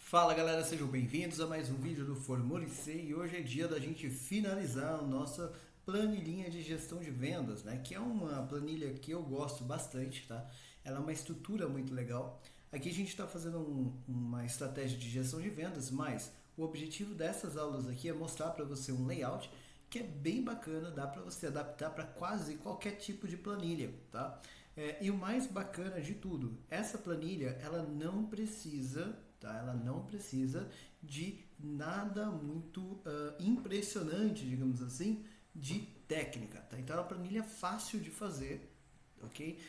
Fala galera, sejam bem-vindos a mais um vídeo do Formulice e hoje é dia da gente finalizar a nossa planilhinha de gestão de vendas, né? Que é uma planilha que eu gosto bastante, tá? Ela é uma estrutura muito legal. Aqui a gente está fazendo uma estratégia de gestão de vendas, mas o objetivo dessas aulas aqui é mostrar para você um layout que é bem bacana, dá para você adaptar para quase qualquer tipo de planilha, tá? E o mais bacana de tudo, essa planilha ela não precisa, tá? Ela não precisa de nada muito impressionante, digamos assim, de técnica, tá? Então é uma planilha fácil de fazer, ok?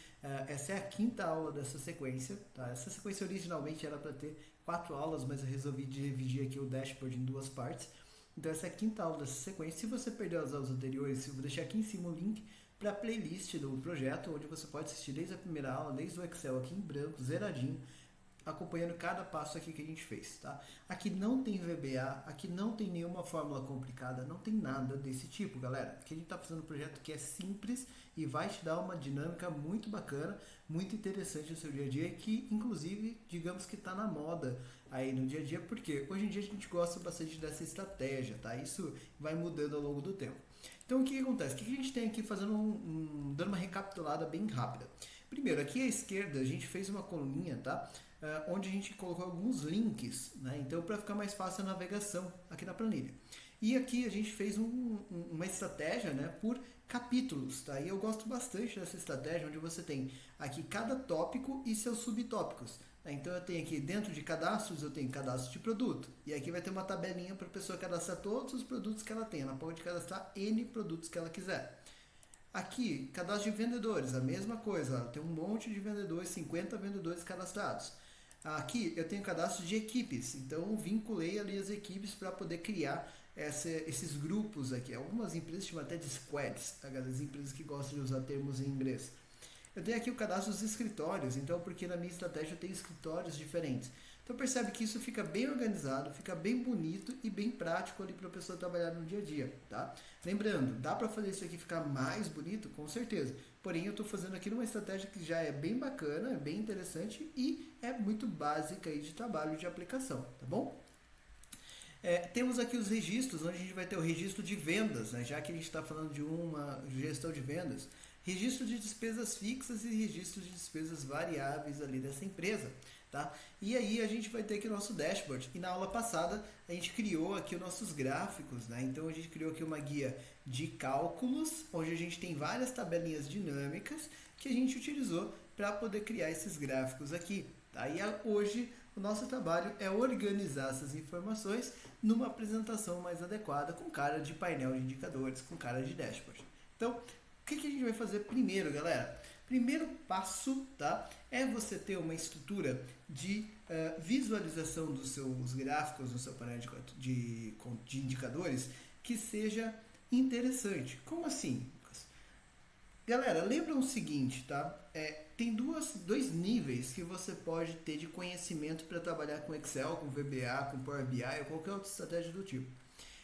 Essa é a quinta aula dessa sequência, tá? Essa sequência originalmente era para ter 4 aulas, mas eu resolvi dividir aqui o dashboard em 2 partes. Então essa é a quinta aula dessa sequência. Se você perdeu as aulas anteriores, eu vou deixar aqui em cima o link para a playlist do projeto, onde você pode assistir desde a primeira aula, desde o Excel aqui em branco, zeradinho, acompanhando cada passo aqui que a gente fez, tá? Aqui não tem VBA, aqui não tem nenhuma fórmula complicada, não tem nada desse tipo, galera. Aqui a gente está fazendo um projeto que é simples e vai te dar uma dinâmica muito bacana, muito interessante no seu dia a dia, que inclusive, digamos que está na moda aí no dia a dia, porque hoje em dia a gente gosta bastante dessa estratégia, tá? Isso vai mudando ao longo do tempo. Então o que acontece? O que a gente tem aqui fazendo dando uma recapitulada bem rápida. Primeiro, aqui à esquerda a gente fez uma coluninha, tá? Onde a gente colocou alguns links, né? Então para ficar mais fácil a navegação aqui na planilha. E aqui a gente fez uma estratégia, né, por capítulos, tá? E eu gosto bastante dessa estratégia, onde você tem aqui cada tópico e seus subtópicos. Tá? Então eu tenho aqui dentro de cadastros, eu tenho cadastro de produto. E aqui vai ter uma tabelinha para a pessoa cadastrar todos os produtos que ela tem. Ela pode cadastrar N produtos que ela quiser. Aqui, cadastro de vendedores, a mesma coisa. Tem um monte de vendedores, 50 vendedores cadastrados. Aqui eu tenho cadastro de equipes, então vinculei ali as equipes para poder criar esses grupos aqui. Algumas empresas chamam até de squads, tá? As empresas que gostam de usar termos em inglês. Eu tenho aqui o cadastro dos escritórios, então porque na minha estratégia eu tenho escritórios diferentes. Então percebe que isso fica bem organizado, fica bem bonito e bem prático ali para a pessoa trabalhar no dia a dia, tá? Lembrando, dá para fazer isso aqui ficar mais bonito? Com certeza. Porém, eu estou fazendo aqui numa estratégia que já é bem bacana, é bem interessante e é muito básica aí de trabalho de aplicação, tá bom? Temos aqui os registros, onde a gente vai ter o registro de vendas, né? Já que a gente está falando de uma gestão de vendas, registro de despesas fixas e registro de despesas variáveis ali dessa empresa, tá? E aí a gente vai ter aqui o nosso dashboard. E na aula passada a gente criou aqui os nossos gráficos, né? Então a gente criou aqui uma guia de cálculos, onde a gente tem várias tabelinhas dinâmicas que a gente utilizou para poder criar esses gráficos aqui. Tá? E hoje o nosso trabalho é organizar essas informações numa apresentação mais adequada, com cara de painel de indicadores, com cara de dashboard. Então, o que a gente vai fazer primeiro, galera? Primeiro passo, tá, é você ter uma estrutura de visualização dos seus gráficos no seu painel de indicadores que seja interessante. Como assim? Galera, lembra o seguinte, tá? Tem dois níveis que você pode ter de conhecimento para trabalhar com Excel, com VBA, com Power BI ou qualquer outra estratégia do tipo.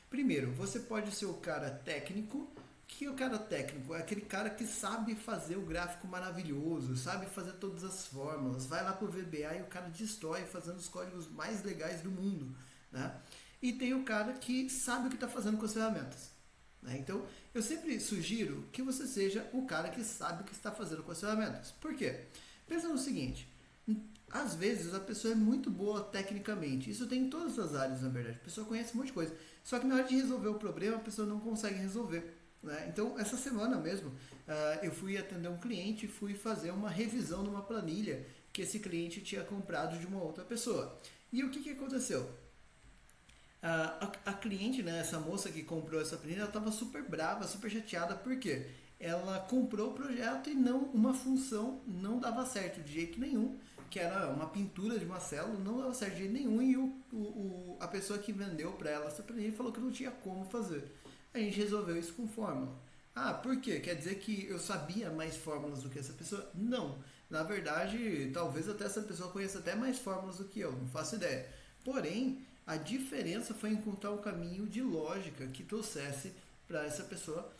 Primeiro, você pode ser o cara técnico, que o cara técnico é aquele cara que sabe fazer o gráfico maravilhoso, sabe fazer todas as fórmulas, vai lá pro VBA e o cara destrói fazendo os códigos mais legais do mundo, né? E tem o cara que sabe o que está fazendo com as ferramentas. Então, eu sempre sugiro que você seja o cara que sabe o que está fazendo com as ferramentas. Por quê? Pensa no seguinte, às vezes a pessoa é muito boa tecnicamente, isso tem em todas as áreas na verdade, a pessoa conhece um monte de coisa, só que na hora de resolver o problema a pessoa não consegue resolver. Então, essa semana mesmo, eu fui atender um cliente e fui fazer uma revisão numa planilha que esse cliente tinha comprado de uma outra pessoa. E o que aconteceu? A cliente, né, essa moça que comprou essa planilha, ela estava super brava, super chateada, porque ela comprou o projeto e uma função não dava certo de jeito nenhum, que era uma pintura de uma célula, não dava certo de jeito nenhum, e a pessoa que vendeu para ela essa planilha falou que não tinha como fazer. A gente resolveu isso com fórmula. Por quê? Quer dizer que eu sabia mais fórmulas do que essa pessoa? Não. Na verdade, talvez até essa pessoa conheça até mais fórmulas do que eu, não faço ideia. Porém, a diferença foi encontrar um caminho de lógica que trouxesse para essa pessoa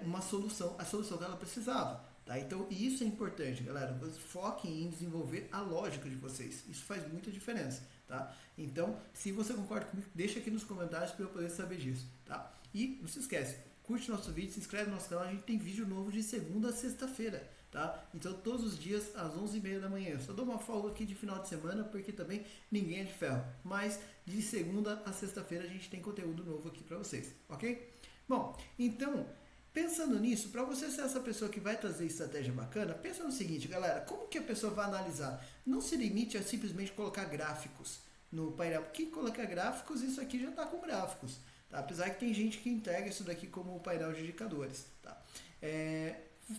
uma solução, a solução que ela precisava. Tá? Então, isso é importante, galera. Foquem em desenvolver a lógica de vocês. Isso faz muita diferença. tá? Então, se você concorda comigo, deixa aqui nos comentários para eu poder saber disso, tá? E não se esquece, curte nosso vídeo, se inscreve no nosso canal, a gente tem vídeo novo de segunda a sexta-feira, tá? Então todos os dias às 11h30 da manhã. Eu só dou uma folga aqui de final de semana porque também ninguém é de ferro. Mas de segunda a sexta-feira a gente tem conteúdo novo aqui para vocês, ok? Bom, então pensando nisso, para você ser essa pessoa que vai trazer estratégia bacana, pensa no seguinte, galera, como que a pessoa vai analisar? Não se limite a simplesmente colocar gráficos no painel. Porque colocar gráficos, isso aqui já está com gráficos. Tá? Apesar que tem gente que entrega isso daqui como painel de indicadores. Tá?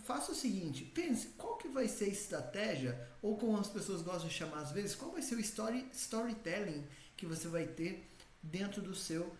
Faça o seguinte, pense qual que vai ser a estratégia, ou como as pessoas gostam de chamar às vezes, qual vai ser o storytelling que você vai ter dentro do seu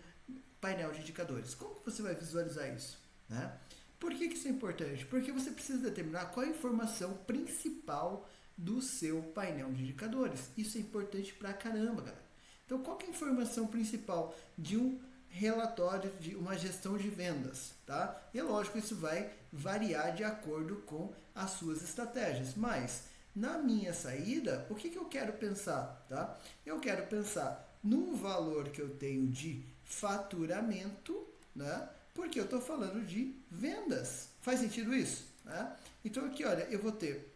painel de indicadores. Como que você vai visualizar isso? Né? Por que isso é importante? Porque você precisa determinar qual é a informação principal do seu painel de indicadores. Isso é importante pra caramba, galera. Então, qual que é a informação principal de um relatório de uma gestão de vendas, tá? E é lógico, isso vai variar de acordo com as suas estratégias, mas na minha saída, o que eu quero pensar, tá? Eu quero pensar num valor que eu tenho de faturamento, né? Porque eu estou falando de vendas. Faz sentido isso? Né? Então aqui, olha, eu vou ter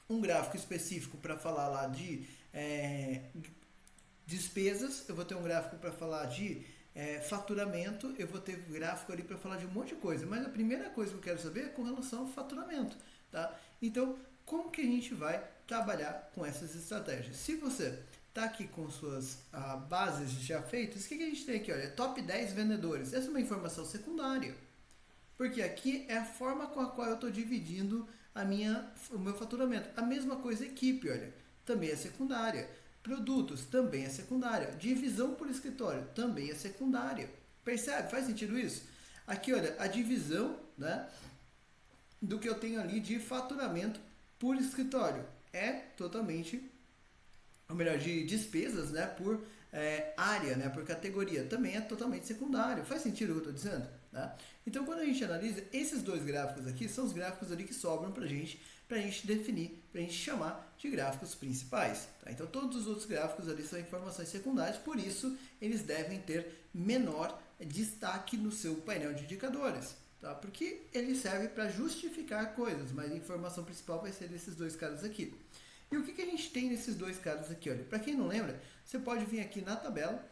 um gráfico específico para falar lá de despesas, eu vou ter um gráfico para falar de faturamento, eu vou ter gráfico ali para falar de um monte de coisa, mas a primeira coisa que eu quero saber é com relação ao faturamento, tá? Então, como que a gente vai trabalhar com essas estratégias? Se você está aqui com suas bases já feitas, o que a gente tem aqui? Olha, top 10 vendedores, essa é uma informação secundária, porque aqui é a forma com a qual eu estou dividindo o meu faturamento. A mesma coisa equipe, olha, também é secundária. Produtos, também é secundária. Divisão por escritório, também é secundária. Percebe? Faz sentido isso? Aqui, olha, a divisão, né, do que eu tenho ali de faturamento por escritório é totalmente, ou melhor, de despesas, né, por área, né, por categoria, também é totalmente secundário. Faz sentido o que eu estou dizendo? Né? Então, quando a gente analisa, esses dois gráficos aqui são os gráficos ali que sobram para a gente definir, para a gente chamar de gráficos principais. Tá? Então, todos os outros gráficos ali são informações secundárias, por isso eles devem ter menor destaque no seu painel de indicadores. Tá? Porque ele serve para justificar coisas, mas a informação principal vai ser desses dois caras aqui. E o que a gente tem nesses dois caras aqui? Olha, para quem não lembra, você pode vir aqui na tabela,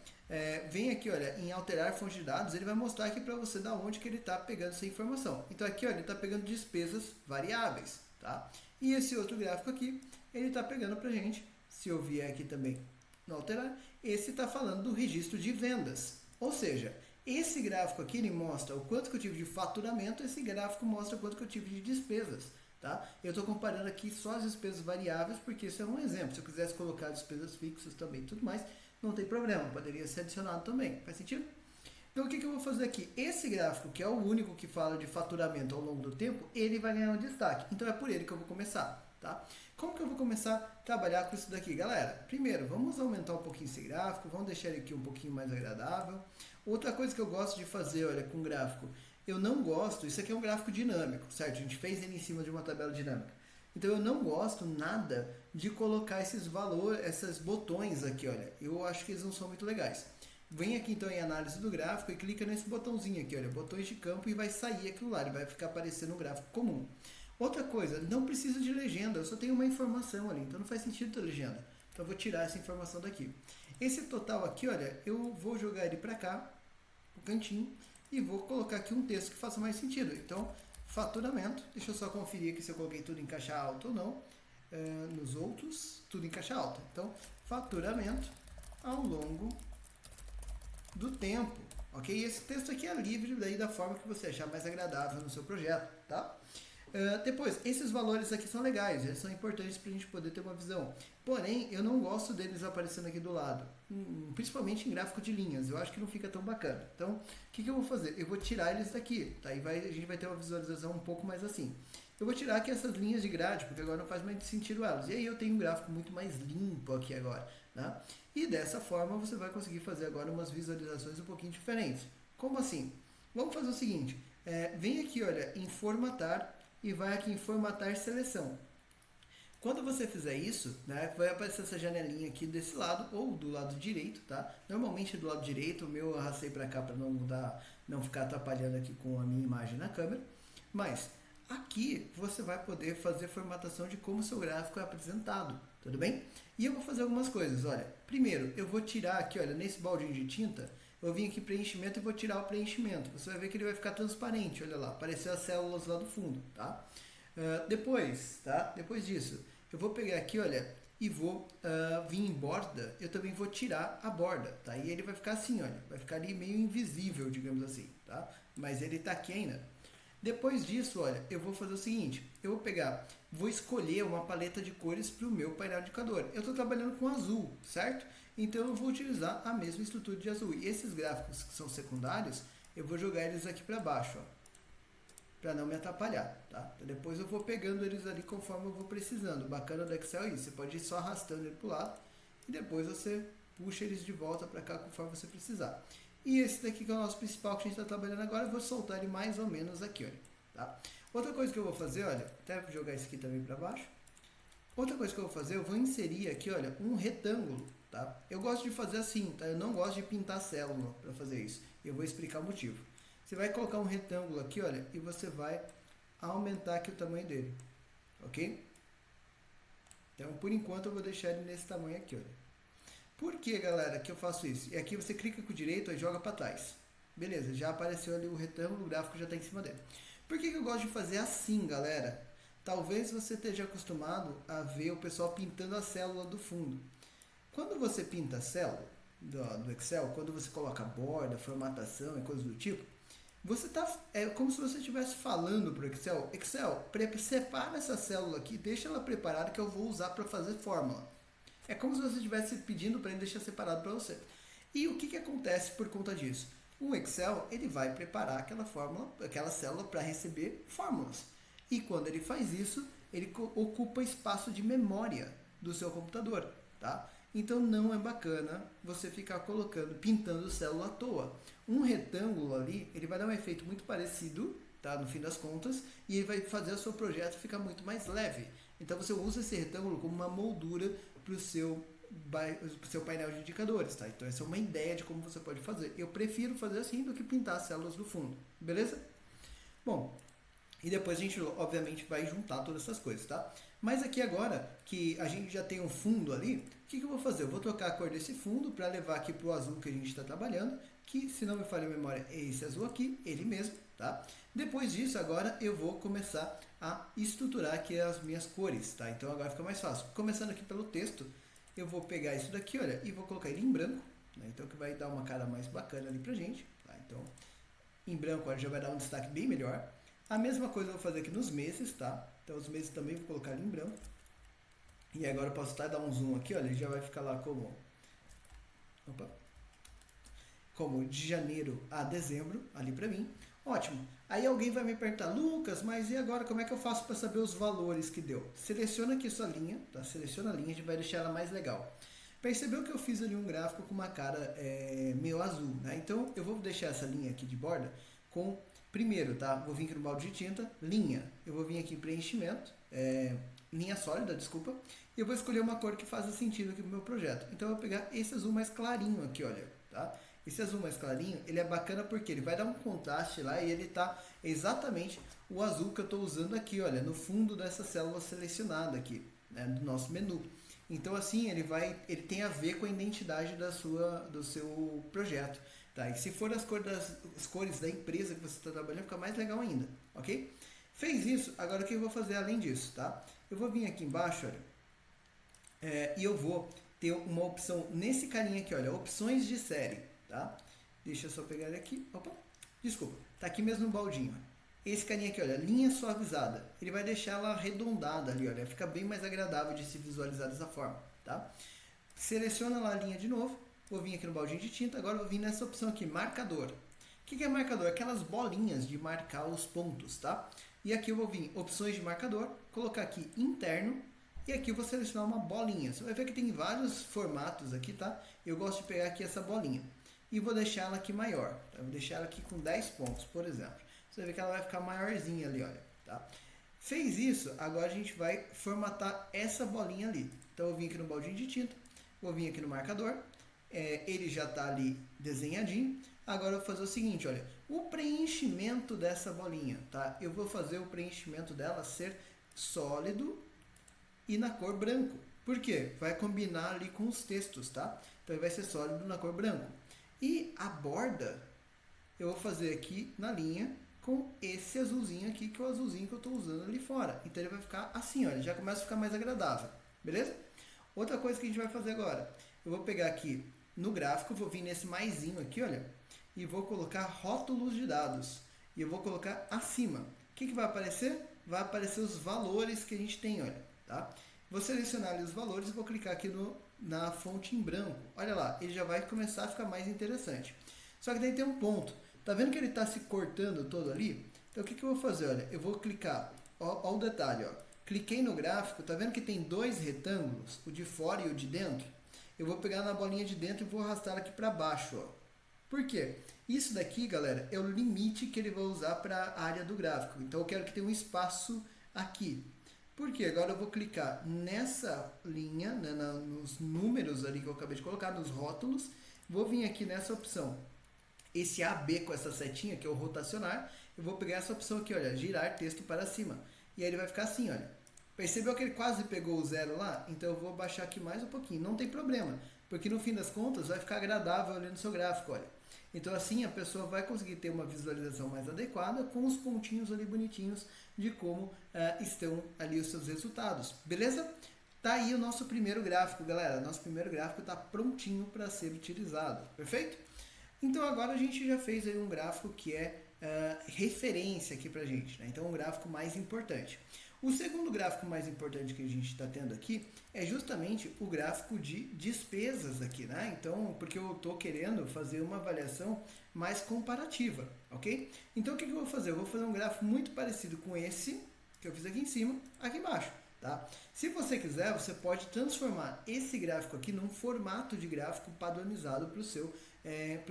vem aqui, olha, em alterar fonte de dados, ele vai mostrar aqui para você da onde que ele está pegando essa informação. Então aqui, olha, ele está pegando despesas variáveis, tá? E esse outro gráfico aqui, ele está pegando para a gente, se eu vier aqui também no alterar, esse está falando do registro de vendas. Ou seja, esse gráfico aqui, ele mostra o quanto que eu tive de faturamento, esse gráfico mostra o quanto que eu tive de despesas. Tá? Eu estou comparando aqui só as despesas variáveis, porque isso é um exemplo. Se eu quisesse colocar despesas fixas também e tudo mais, não tem problema, poderia ser adicionado também. Faz sentido? Então o que eu vou fazer aqui? Esse gráfico, que é o único que fala de faturamento ao longo do tempo, ele vai ganhar um destaque. Então é por ele que eu vou começar. Tá? Como que eu vou começar a trabalhar com isso daqui? Galera, primeiro, vamos aumentar um pouquinho esse gráfico, vamos deixar ele aqui um pouquinho mais agradável. Outra coisa que eu gosto de fazer, olha, com gráfico, eu não gosto, isso aqui é um gráfico dinâmico, certo? A gente fez ele em cima de uma tabela dinâmica. Então eu não gosto nada de colocar esses valores, esses botões aqui, olha. Eu acho que eles não são muito legais. Vem aqui então em análise do gráfico e clica nesse botãozinho aqui, olha, botões de campo, e vai sair aquilo lá, ele vai ficar aparecendo no gráfico comum. Outra coisa, não precisa de legenda, eu só tenho uma informação ali, então não faz sentido ter legenda. Então eu vou tirar essa informação daqui. Esse total aqui, olha, eu vou jogar ele para cá, no cantinho, e vou colocar aqui um texto que faça mais sentido. Então, faturamento, deixa eu só conferir aqui se eu coloquei tudo em caixa alta ou não. Nos outros, tudo em caixa alta. Então, faturamento ao longo do tempo. Ok? E esse texto aqui é livre daí da forma que você achar mais agradável no seu projeto. Tá? Depois, esses valores aqui são legais, eles são importantes para a gente poder ter uma visão. Porém, eu não gosto deles aparecendo aqui do lado, principalmente em gráfico de linhas, eu acho que não fica tão bacana. Então, o que eu vou fazer? Eu vou tirar eles daqui, tá? E a gente vai ter uma visualização um pouco mais assim. Eu vou tirar aqui essas linhas de grade, porque agora não faz mais sentido elas. E aí eu tenho um gráfico muito mais limpo aqui agora, né? E dessa forma você vai conseguir fazer agora umas visualizações um pouquinho diferentes. Como assim? Vamos fazer o seguinte, vem aqui, olha, em formatar, e vai aqui em formatar seleção. Quando você fizer isso, né, vai aparecer essa janelinha aqui desse lado ou do lado direito, tá? Normalmente do lado direito, o meu eu arrastei para cá para não mudar, não ficar atrapalhando aqui com a minha imagem na câmera. Mas aqui você vai poder fazer formatação de como o seu gráfico é apresentado, tudo bem? E eu vou fazer algumas coisas, olha. Primeiro, eu vou tirar aqui, olha, nesse baldinho de tinta, eu vim aqui preenchimento e vou tirar o preenchimento. Você vai ver que ele vai ficar transparente, olha lá, apareceu as células lá do fundo, tá? Depois disso, eu vou pegar aqui, olha, e vou vir em borda, eu também vou tirar a borda, tá? E ele vai ficar assim, olha, vai ficar ali meio invisível, digamos assim, tá? Mas ele tá aqui ainda. Depois disso, olha, eu vou fazer o seguinte, eu vou pegar, vou escolher uma paleta de cores para o meu painel indicador. Eu estou trabalhando com azul, certo? Então eu vou utilizar a mesma estrutura de azul. E esses gráficos que são secundários, eu vou jogar eles aqui para baixo, ó, para não me atrapalhar, tá? Então, depois eu vou pegando eles ali conforme eu vou precisando. O bacana do Excel é isso, você pode ir só arrastando ele para o lado e depois você puxa eles de volta para cá conforme você precisar. E esse daqui que é o nosso principal que a gente está trabalhando agora, eu vou soltar ele mais ou menos aqui, olha, tá? Outra coisa que eu vou fazer, olha, até vou jogar esse aqui também para baixo. Outra coisa que eu vou fazer, eu vou inserir aqui, olha, um retângulo, tá? Eu gosto de fazer assim, tá? Eu não gosto de pintar célula para fazer isso. Eu vou explicar o motivo. Você vai colocar um retângulo aqui, olha, e você vai aumentar aqui o tamanho dele, ok? Então, por enquanto, eu vou deixar ele nesse tamanho aqui, olha. Por que, galera, que eu faço isso? E aqui você clica com o direito e joga para trás. Beleza, já apareceu ali o retângulo, o gráfico já está em cima dele. Por que eu gosto de fazer assim, galera? Talvez você esteja acostumado a ver o pessoal pintando a célula do fundo. Quando você pinta a célula do Excel, quando você coloca borda, formatação e coisas do tipo, você é como se você estivesse falando para o Excel, separa essa célula aqui, deixa ela preparada que eu vou usar para fazer fórmula. É como se você estivesse pedindo para ele deixar separado para você. E o que acontece por conta disso? O Excel ele vai preparar aquela fórmula, aquela célula para receber fórmulas. E quando ele faz isso, ele ocupa espaço de memória do seu computador, tá? Então não é bacana você ficar pintando célula à toa. Um retângulo ali, ele vai dar um efeito muito parecido, tá? No fim das contas, e ele vai fazer o seu projeto ficar muito mais leve. Então você usa esse retângulo como uma moldura para o seu painel de indicadores, tá? Então essa é uma ideia de como você pode fazer. Eu prefiro fazer assim do que pintar as células do fundo, beleza? Bom, e depois a gente obviamente vai juntar todas essas coisas, tá? Mas aqui agora que a gente já tem um fundo ali, o que eu vou fazer? Eu vou trocar a cor desse fundo para levar aqui para o azul que a gente está trabalhando, que se não me falha a memória é esse azul aqui, ele mesmo, tá? Depois disso agora eu vou começar a estruturar aqui as minhas cores, tá? Então agora fica mais fácil. Começando aqui pelo texto, eu vou pegar isso daqui, olha, e vou colocar ele em branco, né? Então que vai dar uma cara mais bacana ali pra gente, tá? Então em branco olha, já vai dar um destaque bem melhor. A mesma coisa eu vou fazer aqui nos meses, tá? Então os meses também vou colocar ali em branco. E agora eu posso até dar um zoom aqui, olha, ele já vai ficar lá como de janeiro a dezembro, ali pra mim. Ótimo. Aí alguém vai me perguntar, Lucas, mas e agora como é que eu faço para saber os valores que deu? Seleciona aqui sua linha, tá? Seleciona a linha, a gente vai deixar ela mais legal. Percebeu que eu fiz ali um gráfico com uma cara meio azul, né? Então eu vou deixar essa linha aqui de borda com, primeiro, tá? Vou vir aqui no balde de tinta, linha. Eu vou vir aqui em preenchimento, linha sólida, desculpa. E eu vou escolher uma cor que faça sentido aqui pro meu projeto. Então eu vou pegar esse azul mais clarinho aqui, olha, tá? Esse azul mais clarinho, ele é bacana porque ele vai dar um contraste lá e ele tá exatamente o azul que eu estou usando aqui, olha, no fundo dessa célula selecionada aqui, né, do nosso menu. Então assim, ele tem a ver com a identidade do seu projeto, tá? E se for as cores da empresa que você está trabalhando, fica mais legal ainda, ok? Fez isso, agora o que eu vou fazer além disso, tá? Eu vou vir aqui embaixo, olha, e eu vou ter uma opção nesse carinha aqui, olha, opções de série. Tá? Deixa eu só pegar ele aqui. Opa, desculpa. Tá aqui mesmo no baldinho. Esse carinha aqui, olha, linha suavizada. Ele vai deixar ela arredondada ali, olha. Fica bem mais agradável de se visualizar dessa forma, tá? Seleciona lá a linha de novo. Vou vir aqui no baldinho de tinta. Agora vou vir nessa opção aqui, marcador. O que é marcador? Aquelas bolinhas de marcar os pontos, tá? E aqui eu vou vir opções de marcador. Colocar aqui interno. E aqui eu vou selecionar uma bolinha. Você vai ver que tem vários formatos aqui, tá? Eu gosto de pegar aqui essa bolinha. E vou deixar ela aqui maior, tá? Vou deixar ela aqui com 10 pontos, por exemplo. Você vai ver que ela vai ficar maiorzinha ali, olha, tá? Fez isso, agora a gente vai formatar essa bolinha ali. Então eu vim aqui no baldinho de tinta, vou vir aqui no marcador, ele já está ali desenhadinho. Agora eu vou fazer o seguinte, olha, o preenchimento dessa bolinha, tá? Eu vou fazer o preenchimento dela ser sólido e na cor branco. Por quê? Vai combinar ali com os textos, tá? Então ele vai ser sólido na cor branco. E a borda, eu vou fazer aqui na linha com esse azulzinho aqui, que é o azulzinho que eu estou usando ali fora. Então ele vai ficar assim, olha, já começa a ficar mais agradável, beleza? Outra coisa que a gente vai fazer agora, eu vou pegar aqui no gráfico, vou vir nesse maisinho aqui, olha, e vou colocar rótulos de dados. E eu vou colocar acima. O que vai aparecer? Vai aparecer os valores que a gente tem, olha, tá? Vou selecionar ali os valores e vou clicar aqui na fonte em branco. Olha lá, ele já vai começar a ficar mais interessante. Só que daí tem um ponto. Tá vendo que ele está se cortando todo ali? Então o que eu vou fazer? Olha, eu vou clicar, ó o detalhe, ó. Cliquei no gráfico, tá vendo que tem dois retângulos, o de fora e o de dentro? Eu vou pegar na bolinha de dentro e vou arrastar aqui para baixo, ó. Por quê? Isso daqui, galera, é o limite que ele vai usar para a área do gráfico. Então eu quero que tenha um espaço aqui. Por quê? Agora eu vou clicar nessa linha, né, nos números ali que eu acabei de colocar, nos rótulos. Vou vir aqui nessa opção. Esse AB com essa setinha, que é o rotacionar, eu vou pegar essa opção aqui, olha, girar texto para cima. E aí ele vai ficar assim, olha. Percebeu que ele quase pegou o zero lá? Então eu vou baixar aqui mais um pouquinho. Não tem problema, porque no fim das contas vai ficar agradável ali no seu gráfico, olha. Então assim a pessoa vai conseguir ter uma visualização mais adequada com os pontinhos ali bonitinhos de como estão ali os seus resultados. Beleza? Tá aí o nosso primeiro gráfico, galera. Nosso primeiro gráfico está prontinho para ser utilizado. Perfeito? Então agora a gente já fez aí um gráfico que é referência aqui pra gente, né? Então um gráfico mais importante. O segundo gráfico mais importante que a gente está tendo aqui é justamente o gráfico de despesas aqui, né? Então, porque eu estou querendo fazer uma avaliação mais comparativa, ok? Então o que eu vou fazer? Eu vou fazer um gráfico muito parecido com esse que eu fiz aqui em cima, aqui embaixo. Tá? Se você quiser, você pode transformar esse gráfico aqui num formato de gráfico padronizado para o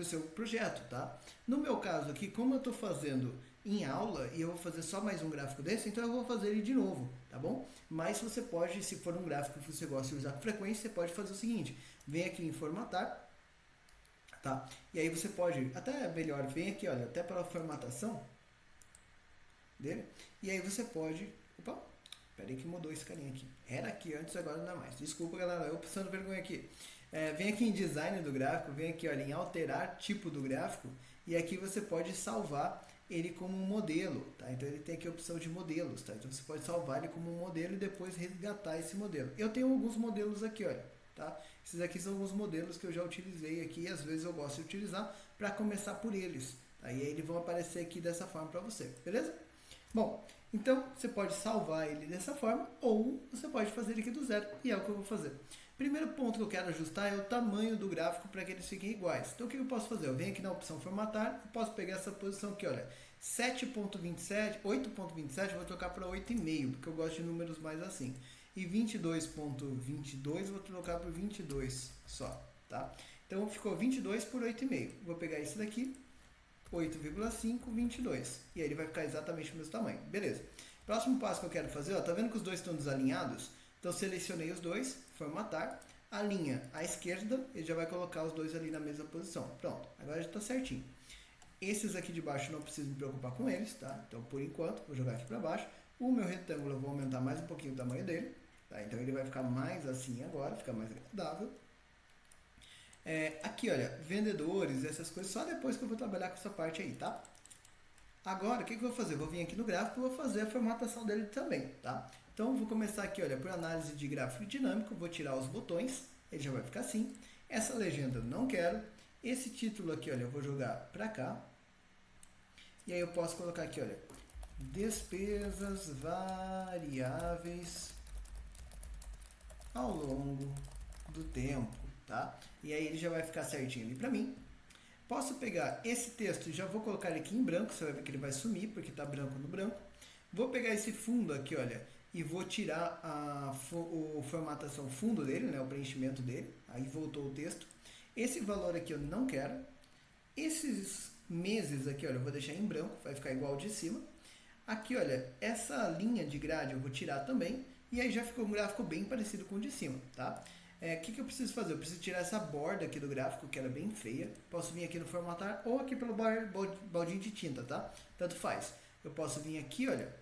seu projeto. Tá? No meu caso aqui, como eu estou fazendo em aula e eu vou fazer só mais um gráfico desse, então eu vou fazer ele de novo, tá bom? Mas você pode, se for um gráfico que você gosta de usar com frequência, você pode fazer o seguinte, vem aqui em formatar, tá? E aí você pode, até melhor, vem aqui, olha, até para a formatação dele, e aí você pode, opa, peraí que mudou esse carinha aqui. Era aqui antes, agora não é mais. Desculpa, galera, eu passando vergonha aqui. Vem aqui em design do gráfico, vem aqui, olha, em alterar tipo do gráfico. E aqui você pode salvar ele como um modelo, tá? Então ele tem aqui a opção de modelos, tá? Então você pode salvar ele como um modelo e depois resgatar esse modelo. Eu tenho alguns modelos aqui, olha, tá? Esses aqui são alguns modelos que eu já utilizei aqui e às vezes eu gosto de utilizar para começar por eles. Tá? E aí eles vão aparecer aqui dessa forma para você, beleza? Bom, então você pode salvar ele dessa forma ou você pode fazer ele aqui do zero e é o que eu vou fazer. Primeiro ponto que eu quero ajustar é o tamanho do gráfico para que eles fiquem iguais. Então o que eu posso fazer? Eu venho aqui na opção formatar, eu posso pegar essa posição aqui, olha, 7.27, 8.27, vou trocar para 8,5, porque eu gosto de números mais assim. E 22.22 vou trocar por 22 só, tá? Então ficou 22 por 8,5. Vou pegar esse daqui, 8,5, 22. E aí ele vai ficar exatamente do mesmo tamanho. Beleza. Próximo passo que eu quero fazer, ó, tá vendo que os dois estão desalinhados? Então selecionei os dois, formatar, a linha à esquerda, ele já vai colocar os dois ali na mesma posição. Pronto, agora já está certinho. Esses aqui de baixo não preciso me preocupar com eles, tá? Então por enquanto, vou jogar aqui para baixo. O meu retângulo eu vou aumentar mais um pouquinho o tamanho dele, tá? Então ele vai ficar mais assim agora, fica mais agradável. Aqui, olha, vendedores, essas coisas, só depois que eu vou trabalhar com essa parte aí, tá? Agora, o que eu vou fazer? Vou vir aqui no gráfico e vou fazer a formatação dele também, tá? Então, vou começar aqui, olha, por análise de gráfico dinâmico, vou tirar os botões, ele já vai ficar assim. Essa legenda eu não quero. Esse título aqui, olha, eu vou jogar pra cá. E aí eu posso colocar aqui, olha, despesas variáveis ao longo do tempo, tá? E aí ele já vai ficar certinho ali pra mim. Posso pegar esse texto e já vou colocar ele aqui em branco, você vai ver que ele vai sumir, porque está branco no branco. Vou pegar esse fundo aqui, olha, e vou tirar a formatação fundo dele, né, o preenchimento dele. Aí voltou o texto. Esse valor aqui eu não quero. Esses meses aqui, olha, eu vou deixar em branco, vai ficar igual ao de cima. Aqui, olha, essa linha de grade eu vou tirar também, e aí já ficou um gráfico bem parecido com o de cima, tá? O que eu preciso fazer? Eu preciso tirar essa borda aqui do gráfico, que era bem feia. Posso vir aqui no formatar ou aqui pelo baldinho de tinta, tá? Tanto faz. Eu posso vir aqui, olha,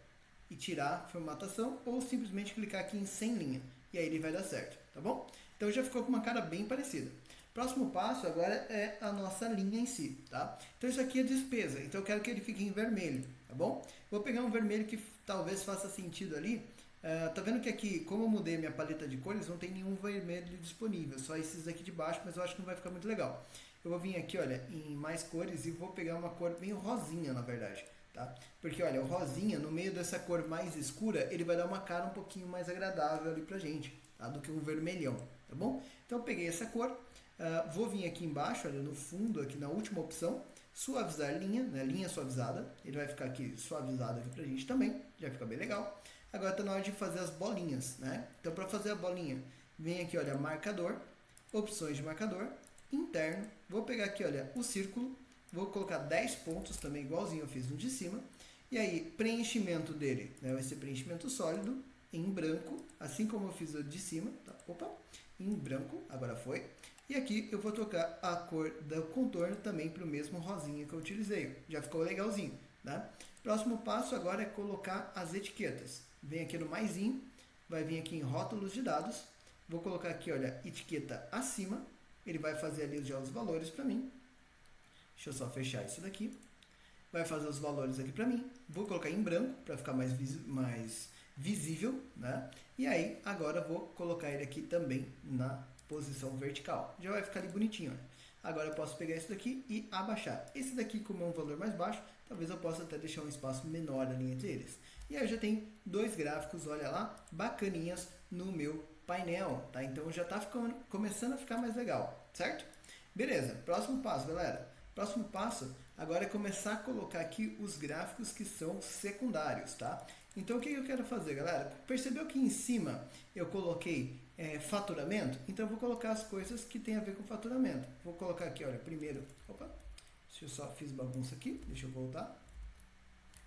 e tirar a formatação, ou simplesmente clicar aqui em sem linha, e aí ele vai dar certo, tá bom? Então já ficou com uma cara bem parecida. Próximo passo agora é a nossa linha em si, tá? Então isso aqui é despesa, então eu quero que ele fique em vermelho, tá bom? Vou pegar um vermelho que talvez faça sentido ali. Tá vendo que aqui, como eu mudei minha paleta de cores, não tem nenhum vermelho disponível, só esses aqui de baixo, mas eu acho que não vai ficar muito legal. Eu vou vir aqui, olha, em mais cores e vou pegar uma cor bem rosinha, na verdade, tá? Porque, olha, o rosinha, no meio dessa cor mais escura, ele vai dar uma cara um pouquinho mais agradável ali pra gente, tá? Do que um vermelhão, tá bom? Então eu peguei essa cor, vou vir aqui embaixo, olha, no fundo, aqui na última opção, suavizar linha, né? Linha suavizada, ele vai ficar aqui suavizado aqui pra gente também, já fica bem legal. Agora está na hora de fazer as bolinhas, né? Então, para fazer a bolinha, vem aqui, olha, marcador, opções de marcador, interno. Vou pegar aqui, olha, o círculo, vou colocar 10 pontos também, igualzinho eu fiz no de cima. E aí, preenchimento dele, né? Vai ser preenchimento sólido, em branco, assim como eu fiz o de cima. Tá? Opa, em branco, agora foi. E aqui eu vou trocar a cor do contorno também para o mesmo rosinha que eu utilizei. Já ficou legalzinho, né? Próximo passo agora é colocar as etiquetas. Vem aqui no maisinho, vai vir aqui em rótulos de dados. Vou colocar aqui, olha, etiqueta acima. Ele vai fazer ali já os valores para mim. Deixa eu só fechar isso daqui. Vai fazer os valores aqui para mim. Vou colocar em branco para ficar mais visível, né? E aí, agora vou colocar ele aqui também na posição vertical. Já vai ficar ali bonitinho, olha. Agora eu posso pegar esse daqui e abaixar. Esse daqui, como é um valor mais baixo, talvez eu possa até deixar um espaço menor ali entre eles. E aí eu já tenho dois gráficos, olha lá, bacaninhas no meu painel, tá? Então já está começando a ficar mais legal, certo? Beleza, próximo passo, galera. Próximo passo agora é começar a colocar aqui os gráficos que são secundários, tá? Então o que eu quero fazer, galera? Percebeu que em cima eu coloquei faturamento? Então eu vou colocar as coisas que tem a ver com faturamento. Vou colocar aqui, olha, primeiro, opa, eu só fiz bagunça aqui, deixa eu voltar.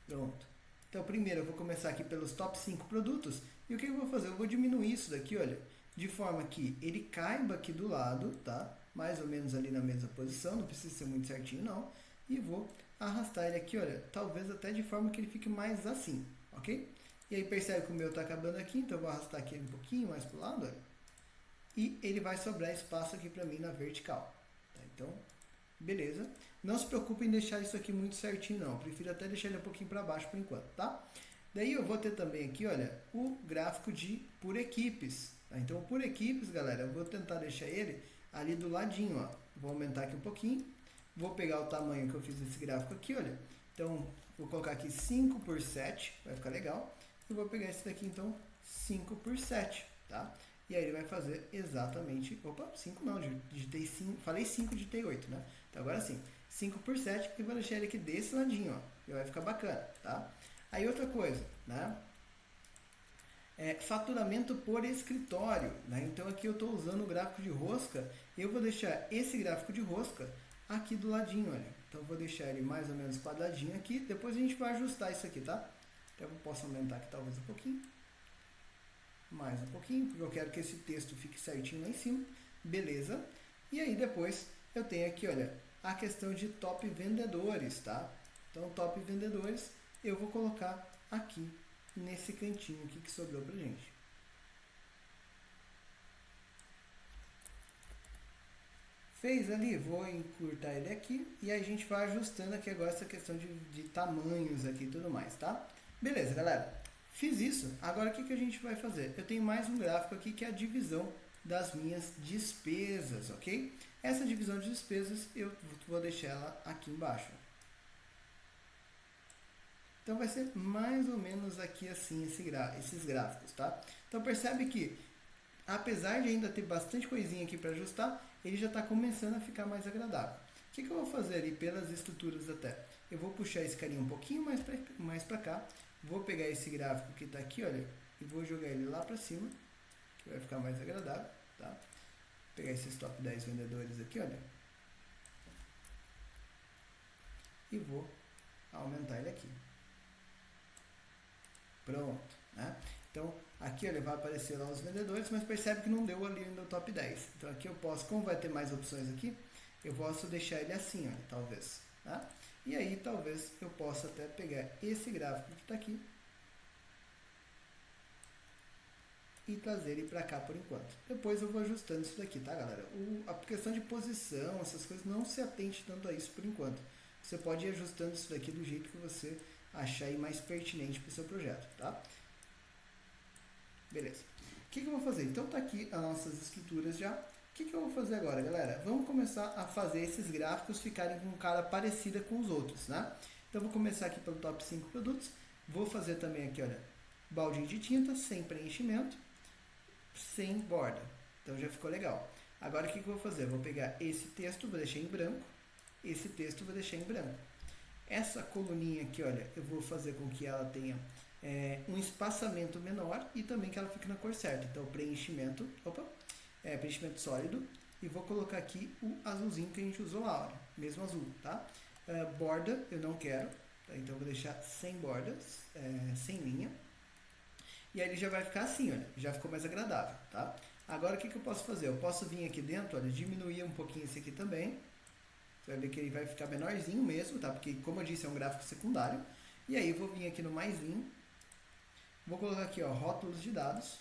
Pronto. Então primeiro eu vou começar aqui pelos top 5 produtos. E o que eu vou fazer? Eu vou diminuir isso daqui, olha, de forma que ele caiba aqui do lado, tá? Mais ou menos ali na mesma posição, não precisa ser muito certinho não. E vou arrastar ele aqui, olha, talvez até de forma que ele fique mais assim, ok? E aí percebe que o meu está acabando aqui, então eu vou arrastar aqui um pouquinho mais para o lado, olha. E ele vai sobrar espaço aqui para mim na vertical. Tá? Então, beleza. Não se preocupe em deixar isso aqui muito certinho não, eu prefiro até deixar ele um pouquinho para baixo por enquanto, tá? Daí eu vou ter também aqui, olha, o gráfico por equipes. Tá? Então, por equipes, galera, eu vou tentar deixar ele ali do ladinho, ó. Vou aumentar aqui um pouquinho. Vou pegar o tamanho que eu fiz desse gráfico aqui, olha. Então, vou colocar aqui 5 por 7, vai ficar legal. E vou pegar esse daqui, então, 5 por 7, tá? E aí ele vai fazer exatamente... Opa, 5 não, digitei 5, falei 5, digitei 8, né? Então, agora sim, 5 por 7 e vou deixar ele aqui desse ladinho, ó. E vai ficar bacana, tá? Aí outra coisa, né? Faturamento por escritório, né? Então aqui eu estou usando o gráfico de rosca. Eu vou deixar esse gráfico de rosca aqui do ladinho, olha. Então eu vou deixar ele mais ou menos quadradinho aqui. Depois a gente vai ajustar isso aqui, tá? Então eu posso aumentar aqui talvez um pouquinho. Mais um pouquinho, porque eu quero que esse texto fique certinho lá em cima. Beleza. E aí depois eu tenho aqui, olha, a questão de top vendedores, tá? Então top vendedores eu vou colocar aqui nesse cantinho aqui que sobrou pra gente. Fez ali, vou encurtar ele aqui e aí a gente vai ajustando aqui agora essa questão de tamanhos aqui e tudo mais, tá? Beleza, galera. Fiz isso, agora o que a gente vai fazer? Eu tenho mais um gráfico aqui que é a divisão das minhas despesas, ok? Essa divisão de despesas eu vou deixar ela aqui embaixo. Então vai ser mais ou menos aqui assim esses gráficos, tá? Então percebe que, apesar de ainda ter bastante coisinha aqui para ajustar, ele já está começando a ficar mais agradável. O que eu vou fazer ali pelas estruturas até? Eu vou puxar esse carinha um pouquinho mais para cá, vou pegar esse gráfico que está aqui, olha, e vou jogar ele lá para cima, que vai ficar mais agradável, tá? Vou pegar esses top 10 vendedores aqui, olha, e vou aumentar ele aqui. Pronto, né? Então, aqui ele vai aparecer lá os vendedores, mas percebe que não deu ali ainda o top 10. Então, aqui eu posso, como vai ter mais opções aqui, eu posso deixar ele assim, olha, talvez. Tá? E aí, talvez, eu possa até pegar esse gráfico que está aqui e trazer ele para cá por enquanto. Depois eu vou ajustando isso daqui, tá, galera? A questão de posição, essas coisas, não se atente tanto a isso por enquanto. Você pode ir ajustando isso daqui do jeito que você achar aí mais pertinente para o seu projeto, tá? Beleza. O que eu vou fazer? Então tá aqui as nossas estruturas já. O que eu vou fazer agora, galera? Vamos começar a fazer esses gráficos ficarem com cara parecida com os outros, né? Então vou começar aqui pelo top 5 produtos. Vou fazer também aqui, olha, baldinho de tinta, sem preenchimento, sem borda. Então já ficou legal. Agora o que eu vou fazer? Eu vou pegar esse texto, vou deixar em branco. Esse texto vou deixar em branco. Essa coluninha aqui, olha, eu vou fazer com que ela tenha um espaçamento menor e também que ela fique na cor certa. Então preenchimento, preenchimento sólido, e vou colocar aqui o azulzinho que a gente usou lá, olha, mesmo azul, tá? Borda eu não quero, tá? Então eu vou deixar sem bordas, sem linha. E aí ele já vai ficar assim, olha, já ficou mais agradável, tá? Agora o que eu posso fazer? Eu posso vir aqui dentro, olha, diminuir um pouquinho esse aqui também. Você vai ver que ele vai ficar menorzinho mesmo, tá? Porque, como eu disse, é um gráfico secundário. E aí eu vou vir aqui no maisinho, vou colocar aqui, ó, rótulos de dados,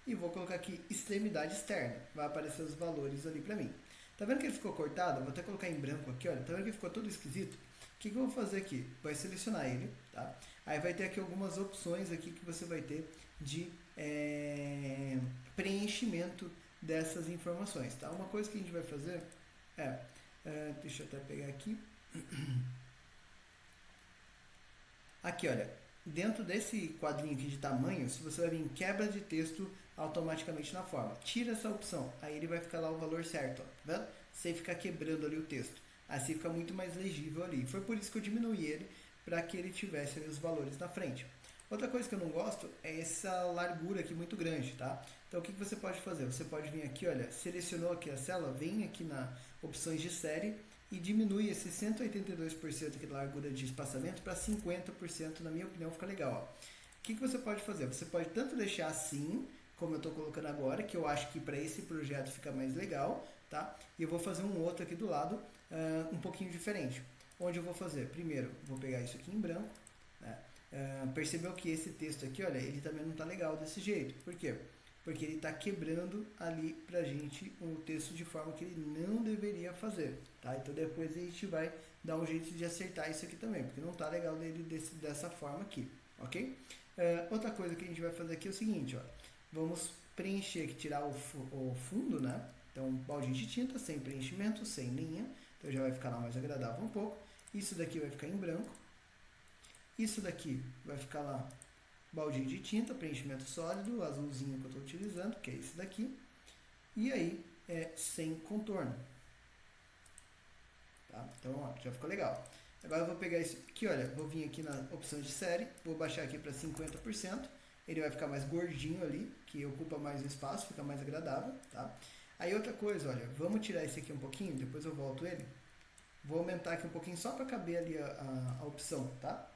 e vou colocar aqui extremidade externa. Vai aparecer os valores ali pra mim. Tá vendo que ele ficou cortado? Vou até colocar em branco aqui, olha. Tá vendo que ficou todo esquisito? O que eu vou fazer aqui? Vai selecionar ele, tá? Aí vai ter aqui algumas opções aqui que você vai ter de preenchimento dessas informações, tá? Uma coisa que a gente vai fazer deixa eu até pegar aqui. Aqui, olha, dentro desse quadrinho aqui de tamanhos, você vai vir em quebra de texto automaticamente na forma. Tira essa opção, aí ele vai ficar lá o valor certo, ó, tá vendo? Sem ficar quebrando ali o texto. Assim fica muito mais legível ali. Foi por isso que eu diminuí ele, para que ele tivesse ali os valores na frente. Outra coisa que eu não gosto é essa largura aqui muito grande, tá? Então o que você pode fazer? Você pode vir aqui, olha, selecionou aqui a célula, vem aqui na opções de série e diminui esse 182% aqui da largura de espaçamento para 50%, na minha opinião, fica legal, ó. O que você pode fazer? Você pode tanto deixar assim, como eu estou colocando agora, que eu acho que para esse projeto fica mais legal, tá? E eu vou fazer um outro aqui do lado, um pouquinho diferente. Onde eu vou fazer? Primeiro, vou pegar isso aqui em branco, né? Percebeu que esse texto aqui, olha, ele também não está legal desse jeito. Por quê? Porque ele está quebrando ali pra gente o texto de forma que ele não deveria fazer, tá? Então depois a gente vai dar um jeito de acertar isso aqui também, porque não está legal dele dessa forma aqui, ok? Outra coisa que a gente vai fazer aqui é o seguinte, ó, vamos preencher aqui, tirar o fundo, né? Então baldinho de tinta, sem preenchimento, sem linha, então já vai ficar lá mais agradável um pouco. Isso daqui vai ficar em branco. Isso daqui vai ficar lá baldinho de tinta, preenchimento sólido, azulzinho que eu estou utilizando, que é esse daqui. E aí, sem contorno. Tá? Então, ó, já ficou legal. Agora eu vou pegar isso aqui, olha, vou vir aqui na opção de série, vou baixar aqui para 50%. Ele vai ficar mais gordinho ali, que ocupa mais espaço, fica mais agradável, tá? Aí outra coisa, olha, vamos tirar esse aqui um pouquinho, depois eu volto ele. Vou aumentar aqui um pouquinho só para caber ali a opção, tá?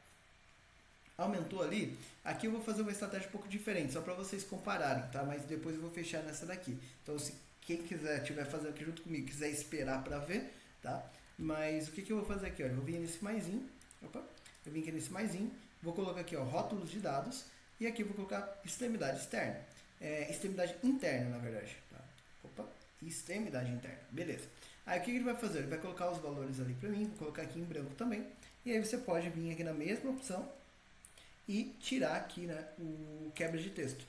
Aumentou ali, aqui eu vou fazer uma estratégia um pouco diferente, só para vocês compararem, tá? Mas depois eu vou fechar nessa daqui. Então, se quem quiser, estiver fazendo aqui junto comigo, quiser esperar para ver, tá? Mas o que eu vou fazer aqui, ó? Eu vou vir nesse maisinho, eu vim aqui nesse maisinho, vou colocar aqui, ó, rótulos de dados, e aqui eu vou colocar extremidade externa, extremidade interna, na verdade, tá? Extremidade interna, beleza. Aí o que ele vai fazer? Ele vai colocar os valores ali para mim, vou colocar aqui em branco também, e aí você pode vir aqui na mesma opção, e tirar aqui, né, o quebra de texto.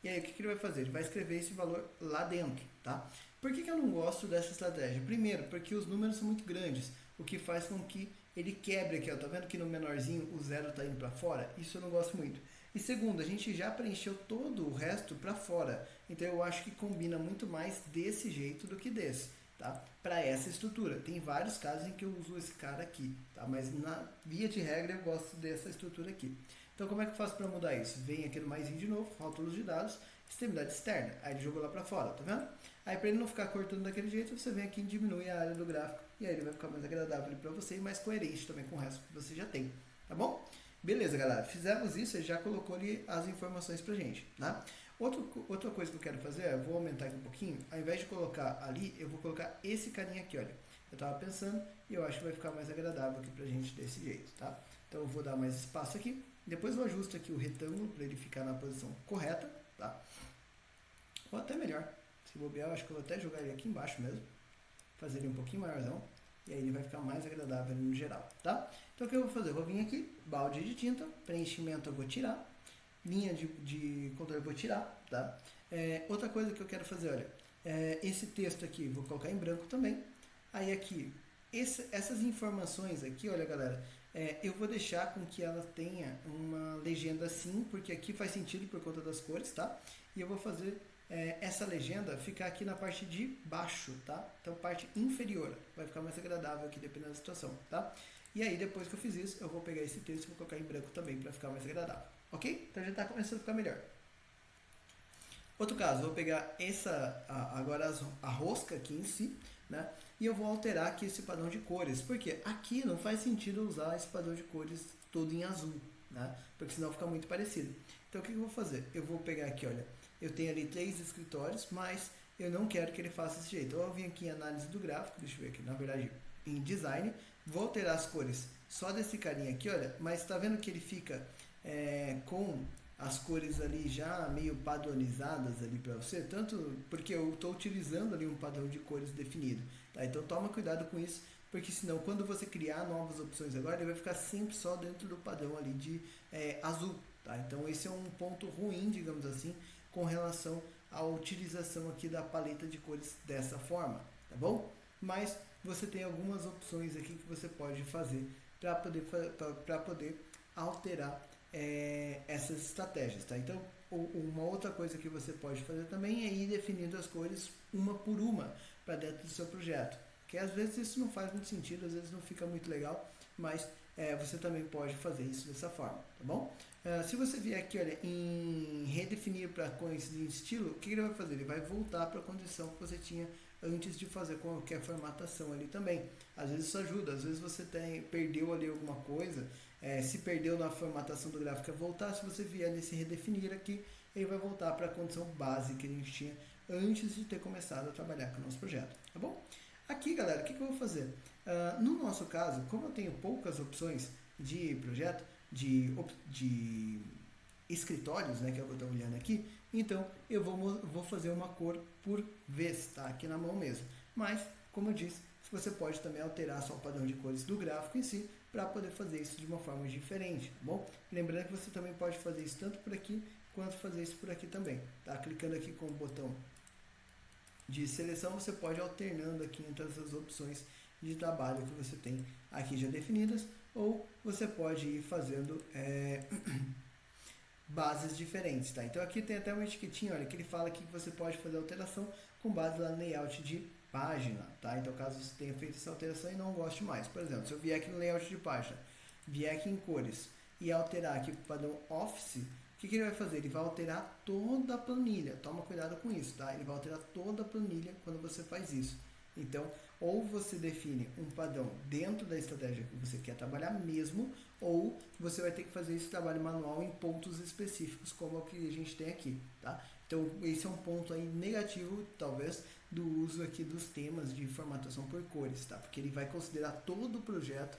E aí o que ele vai fazer? Ele vai escrever esse valor lá dentro, tá? Por que eu não gosto dessa estratégia? Primeiro, porque os números são muito grandes, o que faz com que ele quebre aqui, ó. Tá vendo que no menorzinho o zero tá indo para fora? Isso eu não gosto muito. E segundo, a gente já preencheu todo o resto para fora, então eu acho que combina muito mais desse jeito do que desse, tá? Para essa estrutura. Tem vários casos em que eu uso esse cara aqui, tá? Mas na via de regra eu gosto dessa estrutura aqui. Então, como é que eu faço para mudar isso? Vem aqui no maisinho de novo, rótulos de dados, extremidade externa. Aí ele jogou lá para fora, tá vendo? Aí para ele não ficar cortando daquele jeito, você vem aqui e diminui a área do gráfico. E aí ele vai ficar mais agradável para você e mais coerente também com o resto que você já tem, tá bom? Beleza, galera, fizemos isso, ele já colocou ali as informações pra gente, tá? Outra coisa que eu quero fazer, eu vou aumentar aqui um pouquinho, ao invés de colocar ali, eu vou colocar esse carinha aqui, olha. Eu tava pensando e eu acho que vai ficar mais agradável aqui pra gente desse jeito, tá? Então eu vou dar mais espaço aqui, depois eu ajusto aqui o retângulo para ele ficar na posição correta, tá? Ou até melhor, se bobear, eu acho que eu vou até jogar ele aqui embaixo mesmo, fazer ele um pouquinho maiorzão, e aí ele vai ficar mais agradável no geral, tá? Então o que eu vou fazer? Eu vou vir aqui, balde de tinta, preenchimento eu vou tirar, linha de contorno eu vou tirar, tá? Outra coisa que eu quero fazer, olha, esse texto aqui vou colocar em branco também, aí aqui, essas informações aqui, olha galera, eu vou deixar com que ela tenha uma legenda assim, porque aqui faz sentido por conta das cores, tá? E eu vou fazer essa legenda ficar aqui na parte de baixo, tá? Então parte inferior, vai ficar mais agradável aqui dependendo da situação, tá? E aí depois que eu fiz isso, eu vou pegar esse texto e vou colocar em branco também para ficar mais agradável, ok? Então já está começando a ficar melhor. Outro caso, eu vou pegar agora a rosca aqui em si, né? E eu vou alterar aqui esse padrão de cores, porque aqui não faz sentido usar esse padrão de cores todo em azul, né? Porque senão fica muito parecido. Então o que eu vou fazer? Eu vou pegar aqui, olha, eu tenho ali 3 escritórios, mas eu não quero que ele faça desse jeito. Então eu vim aqui em análise do gráfico, deixa eu ver aqui, na verdade em design, vou alterar as cores só desse carinha aqui, olha, mas tá vendo que ele fica com as cores ali já meio padronizadas ali para você, tanto porque eu estou utilizando ali um padrão de cores definido, tá? Então toma cuidado com isso, porque senão quando você criar novas opções agora, ele vai ficar sempre só dentro do padrão ali de azul, tá? Então esse é um ponto ruim, digamos assim, com relação à utilização aqui da paleta de cores dessa forma, tá bom? Mas você tem algumas opções aqui que você pode fazer para poder alterar essas estratégias, tá? Então, uma outra coisa que você pode fazer também é ir definindo as cores uma por uma para dentro do seu projeto, que às vezes isso não faz muito sentido, às vezes não fica muito legal, mas você também pode fazer isso dessa forma, tá bom? Se você vier aqui, olha, em redefinir para coincidir em estilo, o que ele vai fazer? Ele vai voltar para a condição que você tinha antes de fazer qualquer formatação ali também. Às vezes isso ajuda, às vezes você perdeu ali alguma coisa, se perdeu na formatação do gráfico, voltar, se você vier nesse redefinir aqui, ele vai voltar para a condição base que a gente tinha antes de ter começado a trabalhar com o nosso projeto, tá bom? Aqui, galera, o que eu vou fazer? No nosso caso, como eu tenho poucas opções de projeto, de escritórios, né, que é o que eu estou olhando aqui, então eu vou fazer uma cor por vez, tá? Aqui na mão mesmo. Mas, como eu disse, você pode também alterar só o padrão de cores do gráfico em si para poder fazer isso de uma forma diferente, tá bom? Lembrando que você também pode fazer isso tanto por aqui quanto fazer isso por aqui também, tá? Clicando aqui com o botão de seleção, você pode ir alternando aqui entre essas opções de trabalho que você tem aqui já definidas, ou você pode ir fazendo bases diferentes, tá? Então aqui tem até uma etiquetinha, olha, que ele fala que você pode fazer alteração com base lá no layout de página, tá? Então caso você tenha feito essa alteração e não goste mais, por exemplo, se eu vier aqui no layout de página, vier aqui em cores e alterar aqui para o padrão Office, o que ele vai fazer? Ele vai alterar toda a planilha, toma cuidado com isso, tá? Ele vai alterar toda a planilha quando você faz isso. Então, ou você define um padrão dentro da estratégia que você quer trabalhar mesmo, ou você vai ter que fazer esse trabalho manual em pontos específicos, como é o que a gente tem aqui, tá? Então, esse é um ponto aí negativo, talvez, do uso aqui dos temas de formatação por cores, tá? Porque ele vai considerar todo o projeto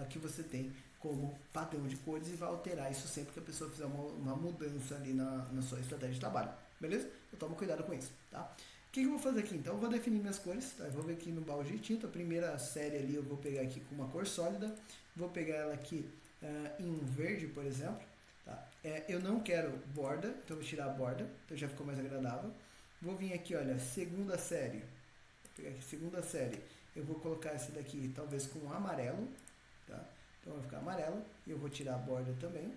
que você tem como padrão de cores e vai alterar isso sempre que a pessoa fizer uma mudança ali na sua estratégia de trabalho, beleza? Então, toma cuidado com isso, tá? O que eu vou fazer aqui? Então, eu vou definir minhas cores, tá? Eu vou ver aqui no balde de tinta, a primeira série ali eu vou pegar aqui com uma cor sólida, vou pegar ela aqui em um verde, por exemplo, tá? Eu não quero borda, então eu vou tirar a borda, então já ficou mais agradável. Vou vir aqui, olha, segunda série, vou pegar aqui segunda série, eu vou colocar essa daqui talvez com amarelo, tá? Então vai ficar amarelo, e eu vou tirar a borda também.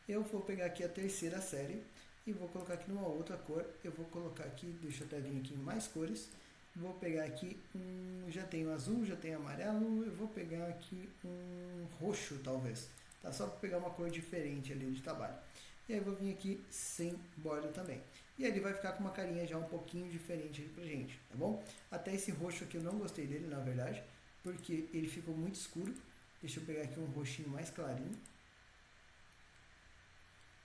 Eu vou pegar aqui a terceira série, e vou colocar aqui numa outra cor, eu vou colocar aqui, deixa eu até vir aqui em mais cores, vou pegar aqui já tenho azul, já tenho amarelo, eu vou pegar aqui um roxo talvez, tá? Só para pegar uma cor diferente ali de trabalho. E aí eu vou vir aqui sem borda também. E aí ele vai ficar com uma carinha já um pouquinho diferente ali pra gente, tá bom? Até esse roxo aqui eu não gostei dele, na verdade, porque ele ficou muito escuro, Deixa eu pegar aqui um roxinho mais clarinho.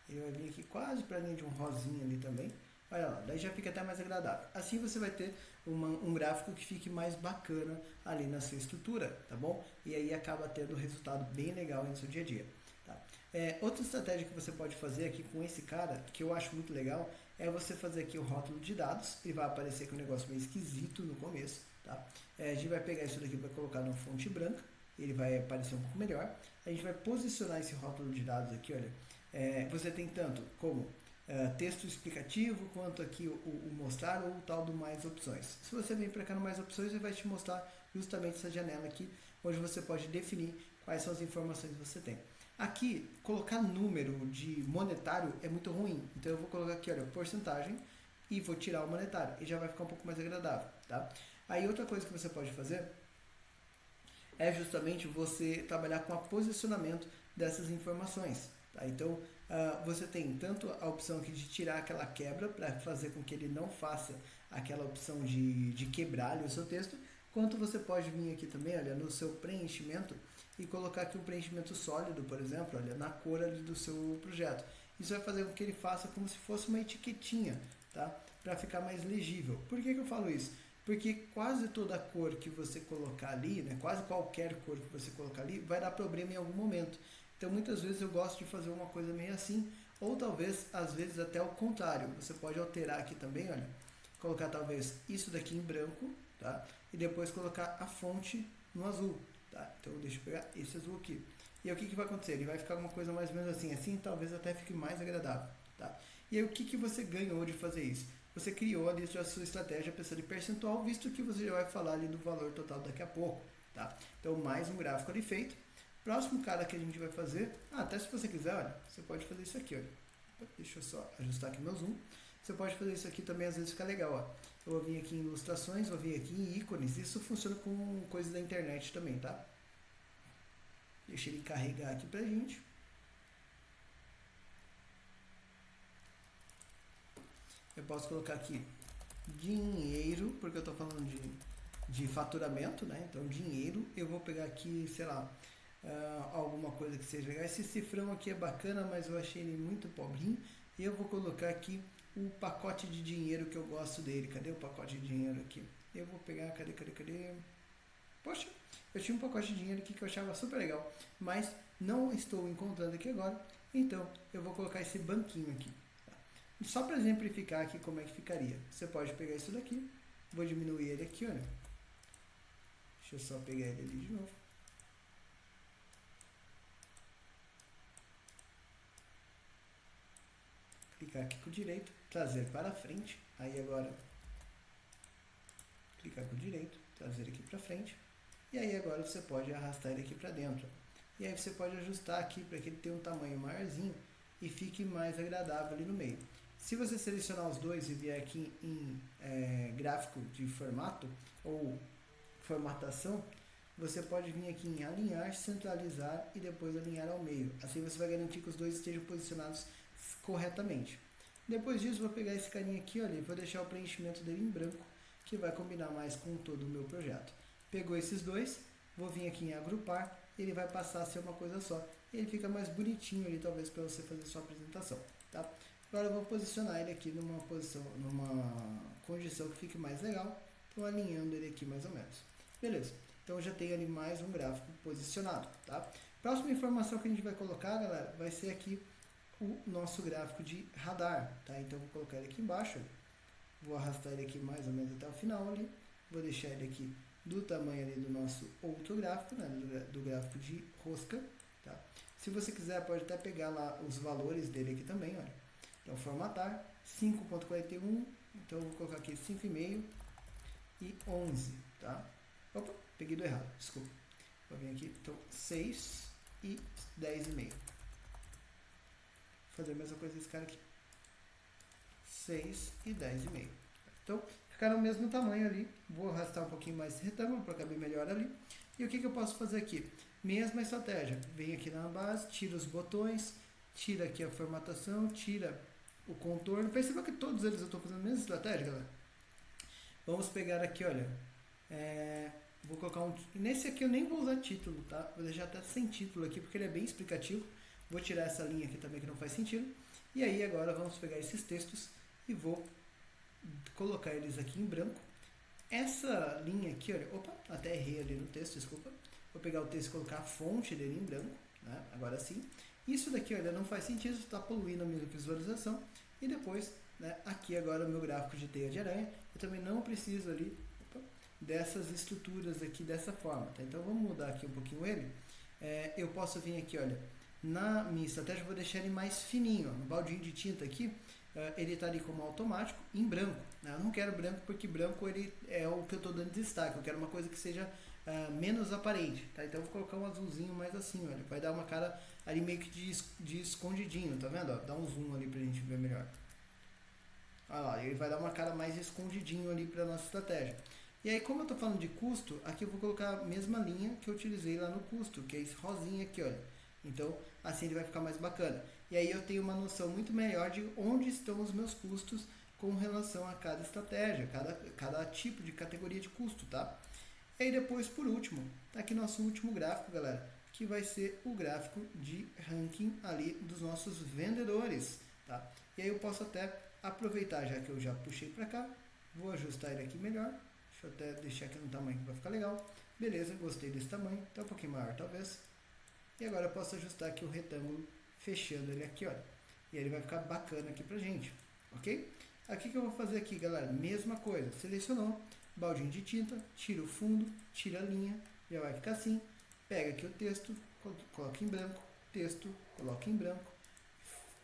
Ele vai vir aqui quase para a linha de um rosinha ali também. Olha lá, daí já fica até mais agradável. Assim você vai ter um gráfico que fique mais bacana ali na sua estrutura, tá bom? E aí acaba tendo um resultado bem legal no seu dia a dia. Tá? Outra estratégia que você pode fazer aqui com esse cara, que eu acho muito legal, é você fazer aqui o rótulo de dados. Ele vai aparecer com um negócio meio esquisito no começo. Tá? A gente vai pegar isso daqui para colocar numa fonte branca. Ele vai aparecer um pouco melhor. A gente vai posicionar esse rótulo de dados aqui, olha. Você tem tanto como texto explicativo, quanto aqui o mostrar ou o tal do mais opções. Se você vem para cá no mais opções, ele vai te mostrar justamente essa janela aqui, onde você pode definir quais são as informações que você tem. Aqui, colocar número de monetário é muito ruim, então eu vou colocar aqui, olha, porcentagem, e vou tirar o monetário, e já vai ficar um pouco mais agradável, tá? Aí outra coisa que você pode fazer é justamente você trabalhar com o posicionamento dessas informações. Tá? Então, você tem tanto a opção aqui de tirar aquela quebra para fazer com que ele não faça aquela opção de quebrar ali o seu texto, quanto você pode vir aqui também, olha, no seu preenchimento e colocar aqui um preenchimento sólido, por exemplo, olha, na cor ali do seu projeto. Isso vai fazer com que ele faça como se fosse uma etiquetinha, tá? Para ficar mais legível. Por que eu falo isso? Porque quase toda a cor que você colocar ali, né, quase qualquer cor que você colocar ali, vai dar problema em algum momento. Então, muitas vezes eu gosto de fazer uma coisa meio assim, ou talvez, às vezes, até o contrário. Você pode alterar aqui também, olha, colocar talvez isso daqui em branco, tá? E depois colocar a fonte no azul, tá? Então, deixa eu pegar esse azul aqui. E aí, o que vai acontecer? Ele vai ficar uma coisa mais ou menos assim, assim talvez até fique mais agradável, tá? E aí, o que você ganhou de fazer isso? Você criou ali a sua estratégia pensando em percentual, visto que você já vai falar ali do valor total daqui a pouco, tá? Então, mais um gráfico ali feito. Próximo cara que a gente vai fazer, até se você quiser, olha, você pode fazer isso aqui, olha. Deixa eu só ajustar aqui meu zoom. Você pode fazer isso aqui também, às vezes fica legal, ó. Eu vou vir aqui em ilustrações, vou vir aqui em ícones. Isso funciona com coisas da internet também, tá? Deixa ele carregar aqui pra gente. Eu posso colocar aqui dinheiro, porque eu estou falando de faturamento, né? Então, dinheiro. Eu vou pegar aqui, sei lá, alguma coisa que seja legal. Esse cifrão aqui é bacana, mas eu achei ele muito pobrinho. E eu vou colocar aqui o pacote de dinheiro que eu gosto dele. Cadê o pacote de dinheiro aqui? Eu vou pegar, cadê? Poxa, eu tinha um pacote de dinheiro aqui que eu achava super legal, mas não estou encontrando aqui agora. Então, eu vou colocar esse banquinho aqui. Só para exemplificar aqui como é que ficaria. Você pode pegar isso daqui. Vou diminuir ele aqui, olha. Deixa eu só pegar ele ali de novo. Clicar aqui com o direito. Trazer para frente. Aí agora, clicar com o direito. Trazer aqui para frente. E aí agora você pode arrastar ele aqui para dentro. E aí você pode ajustar aqui para que ele tenha um tamanho maiorzinho e fique mais agradável ali no meio. Se você selecionar os dois e vier aqui em gráfico de formato ou formatação, você pode vir aqui em alinhar, centralizar e depois alinhar ao meio. Assim você vai garantir que os dois estejam posicionados corretamente. Depois disso, vou pegar esse carinha aqui, olha, e vou deixar o preenchimento dele em branco, que vai combinar mais com todo o meu projeto. Pegou esses dois, vou vir aqui em agrupar, ele vai passar a ser uma coisa só. Ele fica mais bonitinho ali, talvez, para você fazer sua apresentação, tá? Agora eu vou posicionar ele aqui numa posição, numa condição que fique mais legal. Estou alinhando ele aqui mais ou menos. Beleza, então já tem ali mais um gráfico posicionado, tá? Próxima informação que a gente vai colocar, galera, vai ser aqui o nosso gráfico de radar, tá? Então vou colocar ele aqui embaixo, vou arrastar ele aqui mais ou menos até o final ali, vou deixar ele aqui do tamanho ali do nosso outro gráfico, né? do gráfico de rosca, tá? Se você quiser, pode até pegar lá os valores dele aqui também, olha. Então, formatar, 5.41, então eu vou colocar aqui 5,5 e 11, tá? Opa, peguei do errado, desculpa. Vou vir aqui, então 6 e 10,5. Vou fazer a mesma coisa desse cara aqui. 6 e 10,5. Então, ficaram o mesmo tamanho ali. Vou arrastar um pouquinho mais esse retângulo para caber melhor ali. E o que eu posso fazer aqui? Mesma estratégia. Venho aqui na base, tira os botões, tira aqui a formatação, tira o contorno. Perceba que todos eles eu estou fazendo a mesma estratégia, galera. Vamos pegar aqui, olha. Vou colocar nesse aqui eu nem vou usar título, tá? Vou deixar até sem título aqui, porque ele é bem explicativo. Vou tirar essa linha aqui também que não faz sentido. E aí agora vamos pegar esses textos e vou colocar eles aqui em branco. Essa linha aqui, olha, opa, até errei ali no texto, desculpa. Vou pegar o texto e colocar a fonte dele em branco, né? Agora sim. Isso daqui, olha, não faz sentido, está poluindo a minha visualização. E depois, né, aqui agora o meu gráfico de teia de aranha, eu também não preciso ali, opa, dessas estruturas aqui dessa forma, tá? Então vamos mudar aqui um pouquinho ele. Eu posso vir aqui, olha, na minha estratégia eu vou deixar ele mais fininho, ó, no baldinho de tinta aqui, ele está ali como automático em branco, né? Eu não quero branco porque branco ele é o que eu estou dando destaque, eu quero uma coisa que seja menos aparente, tá? Então eu vou colocar um azulzinho mais assim, olha, vai dar uma cara ali meio que de escondidinho, tá vendo? Ó, dá um zoom ali pra gente ver melhor. Olha lá, ele vai dar uma cara mais escondidinho ali para nossa estratégia. E aí, como eu estou falando de custo, aqui eu vou colocar a mesma linha que eu utilizei lá no custo, que é esse rosinha aqui, olha. Então, assim ele vai ficar mais bacana. E aí eu tenho uma noção muito melhor de onde estão os meus custos com relação a cada estratégia, cada tipo de categoria de custo, tá? E aí depois, por último, tá aqui nosso último gráfico, galera, que vai ser o gráfico de ranking ali dos nossos vendedores, tá? E aí eu posso até aproveitar, já que eu já puxei para cá, vou ajustar ele aqui melhor, deixa eu até deixar aqui no tamanho que vai ficar legal. Beleza, gostei desse tamanho, tá um pouquinho maior talvez. E agora eu posso ajustar aqui o retângulo, fechando ele aqui, olha. E ele vai ficar bacana aqui pra gente, ok? Aqui que eu vou fazer aqui, galera, mesma coisa. Selecionou, baldinho de tinta, tira o fundo, tira a linha, já vai ficar assim. Pega aqui o texto, coloca em branco, texto, coloca em branco.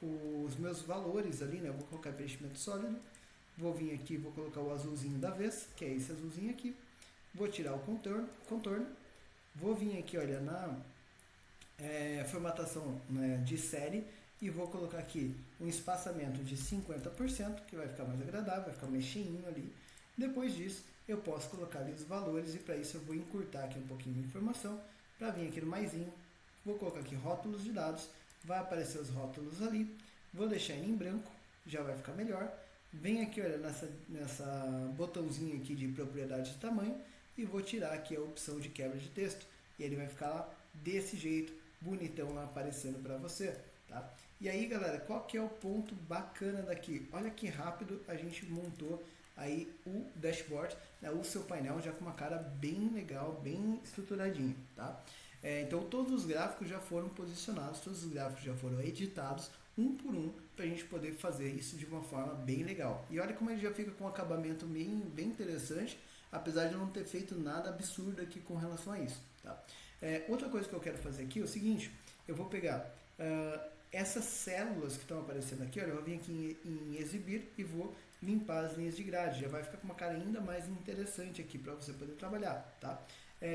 Os meus valores ali, né? Eu vou colocar preenchimento sólido. Vou vir aqui, vou colocar o azulzinho da vez, que é esse azulzinho aqui. Vou tirar o contorno. Vou vir aqui, olha, na formatação, né, de série e vou colocar aqui um espaçamento de 50%, que vai ficar mais agradável, vai ficar mais cheinho ali. Depois disso, eu posso colocar ali os valores e para isso eu vou encurtar aqui um pouquinho de informação para vir aqui no maisinho. Vou colocar aqui rótulos de dados, vai aparecer os rótulos ali, vou deixar ele em branco, já vai ficar melhor. Vem aqui, olha, nessa botãozinho aqui de propriedade de tamanho e vou tirar aqui a opção de quebra de texto e ele vai ficar lá desse jeito, bonitão lá aparecendo para você, tá? E aí, galera, qual que é o ponto bacana daqui? Olha que rápido a gente montou aí o dashboard, né, o seu painel já com uma cara bem legal, bem estruturadinho, tá? Então todos os gráficos já foram posicionados, todos os gráficos já foram editados um por um para a gente poder fazer isso de uma forma bem legal. E olha como ele já fica com um acabamento bem interessante, apesar de eu não ter feito nada absurdo aqui com relação a isso, tá? Outra coisa que eu quero fazer aqui é o seguinte, eu vou pegar essas células que estão aparecendo aqui, olha, eu vou vir aqui em exibir e vou limpar as linhas de grade, já vai ficar com uma cara ainda mais interessante aqui para você poder trabalhar, tá?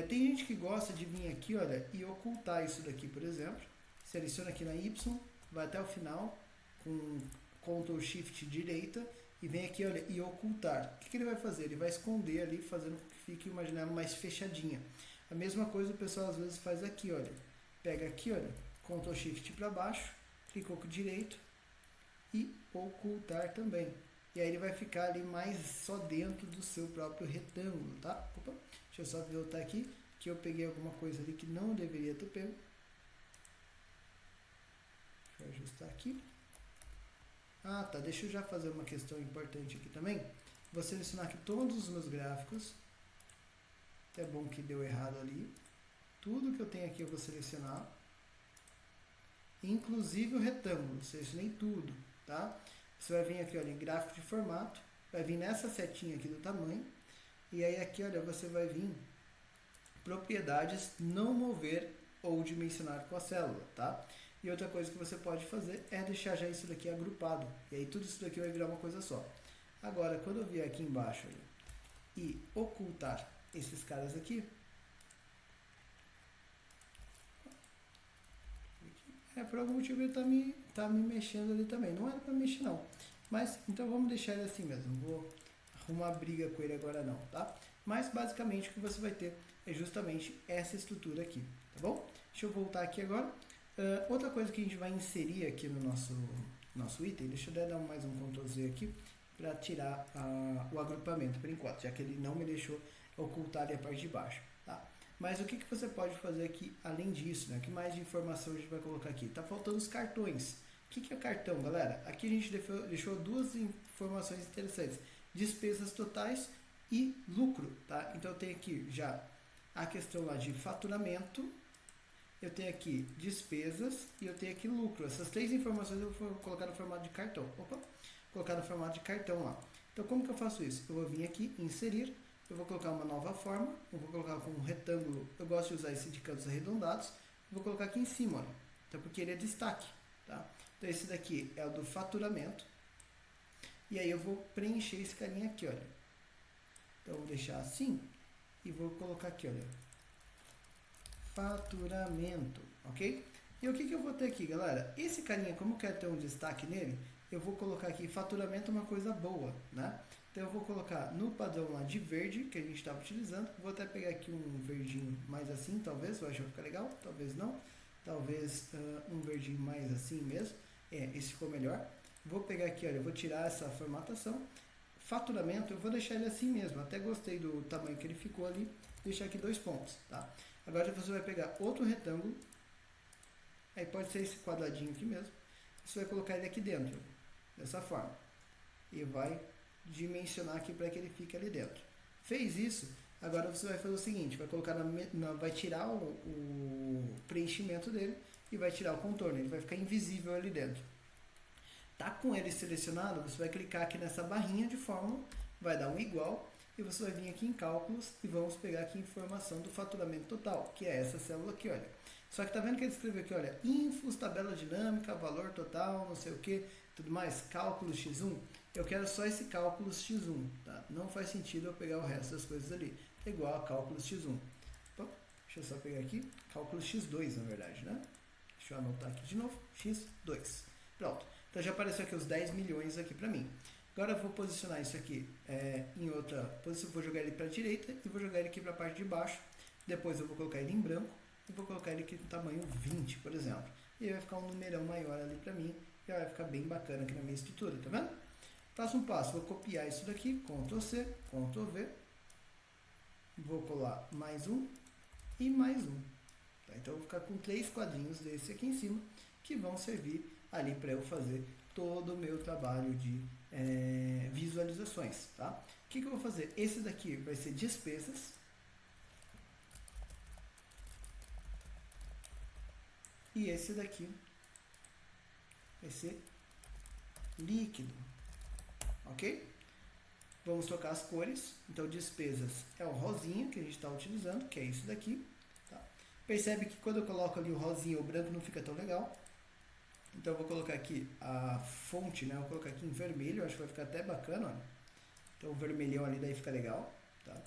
Tem gente que gosta de vir aqui, olha, e ocultar isso daqui, por exemplo, seleciona aqui na Y, vai até o final, com Ctrl Shift direita, e vem aqui, olha, e ocultar. O que ele vai fazer? Ele vai esconder ali, fazendo com que fique uma janela mais fechadinha. A mesma coisa o pessoal às vezes faz aqui, olha, pega aqui, olha, Ctrl Shift para baixo, clicou com o direito, e ocultar também. E aí ele vai ficar ali mais só dentro do seu próprio retângulo, tá? Opa, deixa eu só voltar aqui, que eu peguei alguma coisa ali que não deveria ter pego. Deixa eu ajustar aqui. Ah, tá, deixa eu já fazer uma questão importante aqui também. Vou selecionar aqui todos os meus gráficos. É bom que deu errado ali. Tudo que eu tenho aqui eu vou selecionar. Inclusive o retângulo, selecionei tudo, tá? Você vai vir aqui, olha, em gráfico de formato, vai vir nessa setinha aqui do tamanho, e aí aqui, olha, você vai vir propriedades não mover ou dimensionar com a célula, tá? E outra coisa que você pode fazer é deixar já isso daqui agrupado, e aí tudo isso daqui vai virar uma coisa só. Agora, quando eu vier aqui embaixo, olha, e ocultar esses caras aqui, por algum motivo ele tá me mexendo ali também. Não era para mexer não. Mas, então vamos deixar ele assim mesmo. Não vou arrumar briga com ele agora não, tá? Mas basicamente o que você vai ter é justamente essa estrutura aqui, tá bom? Deixa eu voltar aqui agora. Outra coisa que a gente vai inserir aqui no nosso item, deixa eu dar mais um Ctrl Z aqui para tirar o agrupamento por enquanto, já que ele não me deixou ocultar ali a parte de baixo. Mas o que você pode fazer aqui além disso, né? O que mais de informação a gente vai colocar aqui? Tá faltando os cartões. O que é cartão, galera? Aqui a gente deixou duas informações interessantes. Despesas totais e lucro, tá? Então eu tenho aqui já a questão lá de faturamento, eu tenho aqui despesas e eu tenho aqui lucro. Essas três informações eu vou colocar no formato de cartão. Opa, colocar no formato de cartão lá. Então como que eu faço isso? Eu vou vir aqui, inserir, eu vou colocar uma nova forma, eu vou colocar como um retângulo, eu gosto de usar esse de cantos arredondados, vou colocar aqui em cima, olha. Então porque ele é destaque, tá? Então esse daqui é o do faturamento, e aí eu vou preencher esse carinha aqui, olha. Então eu vou deixar assim, e vou colocar aqui, olha, faturamento, ok? E o que eu vou ter aqui, galera? Esse carinha, como eu quero ter um destaque nele, eu vou colocar aqui, faturamento é uma coisa boa, né? Então eu vou colocar no padrão lá de verde, que a gente estava utilizando, vou até pegar aqui um verdinho mais assim, talvez, eu acho que vai ficar legal, talvez não, talvez um verdinho mais assim mesmo, esse ficou melhor. Vou pegar aqui, olha, eu vou tirar essa formatação, faturamento, eu vou deixar ele assim mesmo, até gostei do tamanho que ele ficou ali, deixar aqui 2 pontos, tá? Agora você vai pegar outro retângulo, aí pode ser esse quadradinho aqui mesmo, você vai colocar ele aqui dentro, dessa forma, e vai dimensionar aqui para que ele fique ali dentro. Fez isso, agora você vai fazer o seguinte, vai colocar vai tirar o preenchimento dele e vai tirar o contorno, ele vai ficar invisível ali dentro. Tá com ele selecionado, você vai clicar aqui nessa barrinha de fórmula, vai dar um igual, e você vai vir aqui em cálculos e vamos pegar aqui informação do faturamento total, que é essa célula aqui, olha. Só que tá vendo que ele escreveu aqui, olha, infos, tabela dinâmica, valor total, não sei o que, tudo mais, cálculo x1. Eu quero só esse cálculo x1, tá? Não faz sentido eu pegar o resto das coisas ali. É igual a cálculo x1. Opa, deixa eu só pegar aqui, cálculo x2 na verdade, né? Deixa eu anotar aqui de novo, x2. Pronto. Então já apareceu aqui os 10 milhões aqui para mim. Agora eu vou posicionar isso aqui em outra posição, vou jogar ele para a direita e vou jogar ele aqui para a parte de baixo. Depois eu vou colocar ele em branco e vou colocar ele aqui no tamanho 20, por exemplo. E aí vai ficar um numerão maior ali para mim e vai ficar bem bacana aqui na minha estrutura, tá vendo? Próximo passo, vou copiar isso daqui, Ctrl C, Ctrl V. Vou colar mais um e mais um. Tá? Então eu vou ficar com 3 quadrinhos desse aqui em cima que vão servir ali para eu fazer todo o meu trabalho de visualizações, tá? O que eu vou fazer? Esse daqui vai ser despesas e esse daqui vai ser líquido, ok? Vamos trocar as cores. Então despesas é o rosinha que a gente está utilizando, que é isso daqui, tá? Percebe que quando eu coloco ali o rosinha, o branco não fica tão legal. Então eu vou colocar aqui a fonte, né? Eu vou colocar aqui em vermelho, acho que vai ficar até bacana, olha. Então o vermelhão ali daí fica legal, tá?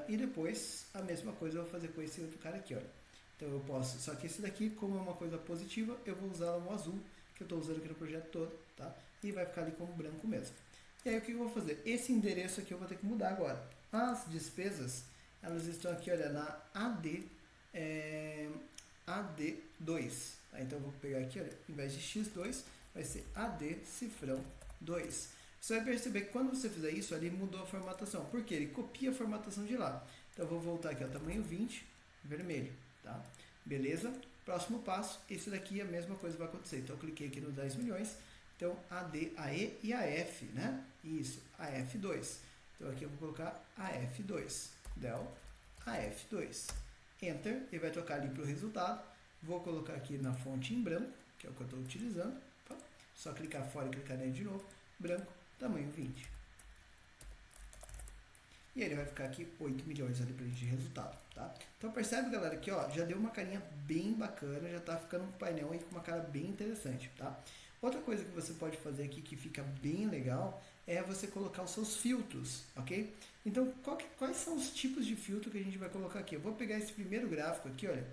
E depois a mesma coisa eu vou fazer com esse outro cara aqui, olha. Então eu posso, só que esse daqui, como é uma coisa positiva, eu vou usar o azul, que eu estou usando aqui no projeto todo, tá? E vai ficar ali como branco mesmo. E aí o que eu vou fazer? Esse endereço aqui eu vou ter que mudar agora. As despesas, elas estão aqui, olha, na AD2. Tá? Então eu vou pegar aqui, olha, em vez de x2, vai ser AD cifrão 2. Você vai perceber que quando você fizer isso, ali mudou a formatação. Por quê? Ele copia a formatação de lá. Então eu vou voltar aqui ao tamanho 20, vermelho, tá? Beleza? Próximo passo, esse daqui a mesma coisa vai acontecer. Então eu cliquei aqui no 10 milhões. Então AD, AE e AF, né? Isso, AF2. Então aqui eu vou colocar AF2. Del AF2. Enter, ele vai trocar ali para o resultado. Vou colocar aqui na fonte em branco, que é o que eu estou utilizando. Tá? Só clicar fora e clicar nele de novo. Branco, tamanho 20. E ele vai ficar aqui 8 milhões ali para a gente de resultado, tá? Então percebe, galera, que ó, já deu uma carinha bem bacana, já está ficando um painel aí com uma cara bem interessante, tá? Outra coisa que você pode fazer aqui que fica bem legal é você colocar os seus filtros, ok? Então, quais são os tipos de filtro que a gente vai colocar aqui? Eu vou pegar esse primeiro gráfico aqui, olha.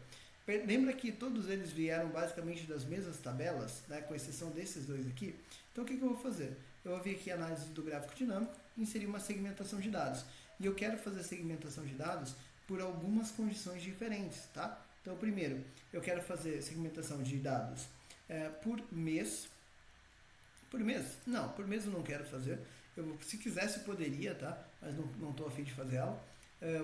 Lembra que todos eles vieram basicamente das mesmas tabelas, né, com exceção desses dois aqui? Então, o que eu vou fazer? Eu vou vir aqui a análise do gráfico dinâmico e inserir uma segmentação de dados. E eu quero fazer a segmentação de dados por algumas condições diferentes, tá? Então, primeiro, eu quero fazer segmentação de dados por mês. Por mês? Não, por mês eu não quero fazer. Se quisesse, poderia, tá? Mas não estou a fim de fazer ela.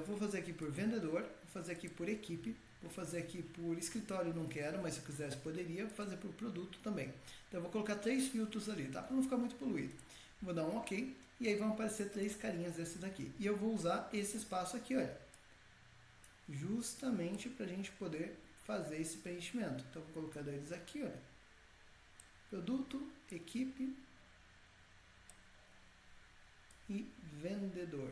Vou fazer aqui por vendedor, vou fazer aqui por equipe, vou fazer aqui por escritório, não quero, mas se eu quisesse poderia fazer por produto também. Então eu vou colocar 3 filtros ali, tá? Para não ficar muito poluído. Vou dar um OK e aí vão aparecer 3 carinhas desses daqui. E eu vou usar esse espaço aqui, olha, justamente para a gente poder fazer esse preenchimento. Então vou colocar eles aqui, olha, produto, equipe e vendedor.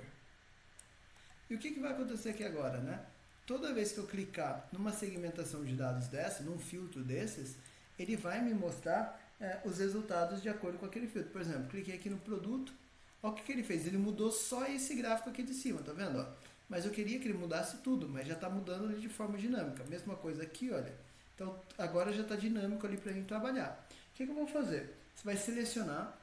E o que vai acontecer aqui agora, né? Toda vez que eu clicar numa segmentação de dados dessa, num filtro desses, ele vai me mostrar os resultados de acordo com aquele filtro. Por exemplo, cliquei aqui no produto, olha o que ele fez, ele mudou só esse gráfico aqui de cima, tá vendo? Ó? Mas eu queria que ele mudasse tudo, mas já está mudando ali de forma dinâmica. Mesma coisa aqui, olha. Então agora já está dinâmico ali para mim trabalhar. O que eu vou fazer? Você vai selecionar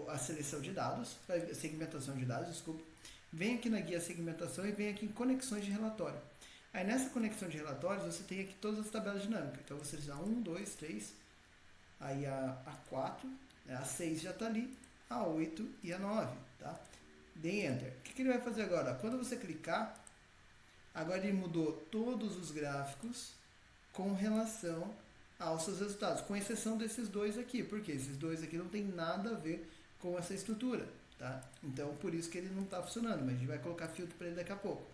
a seleção de dados, a segmentação de dados, desculpa. Vem aqui na guia segmentação e vem aqui em conexões de relatório. Aí nessa conexão de relatórios você tem aqui todas as tabelas dinâmicas. Então você dá 1, 2, 3, aí a 4, a 6 já está ali, a 8 e a 9, tá? Dê Enter. O que ele vai fazer agora? Quando você clicar, agora ele mudou todos os gráficos com relação aos seus resultados, com exceção desses dois aqui, porque esses dois aqui não tem nada a ver com essa estrutura, tá? Então, por isso que ele não está funcionando, mas a gente vai colocar filtro para ele daqui a pouco.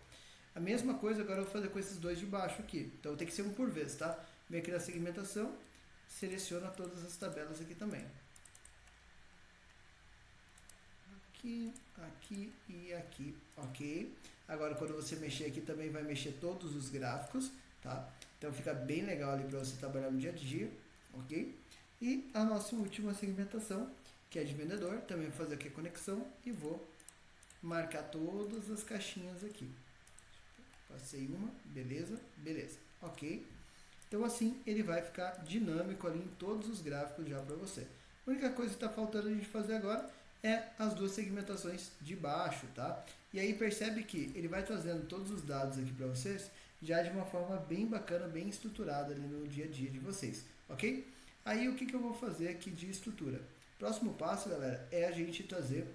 A mesma coisa agora eu vou fazer com esses dois de baixo aqui, então tem que ser um por vez, tá? Vem aqui na segmentação, seleciona todas as tabelas aqui também. Aqui, aqui e aqui, ok? Agora quando você mexer aqui também vai mexer todos os gráficos, tá? Então fica bem legal ali para você trabalhar no dia a dia, ok? E a nossa última segmentação, que é de vendedor, também vou fazer aqui a conexão e vou marcar todas as caixinhas aqui. Passei uma, beleza, beleza, ok? Então assim ele vai ficar dinâmico ali em todos os gráficos já para você. A única coisa que está faltando a gente fazer agora é as duas segmentações de baixo, tá? E aí percebe que ele vai trazendo todos os dados aqui para vocês já de uma forma bem bacana, bem estruturada ali no dia a dia de vocês, ok? Aí o que eu vou fazer aqui de estrutura? Próximo passo, galera, é a gente trazer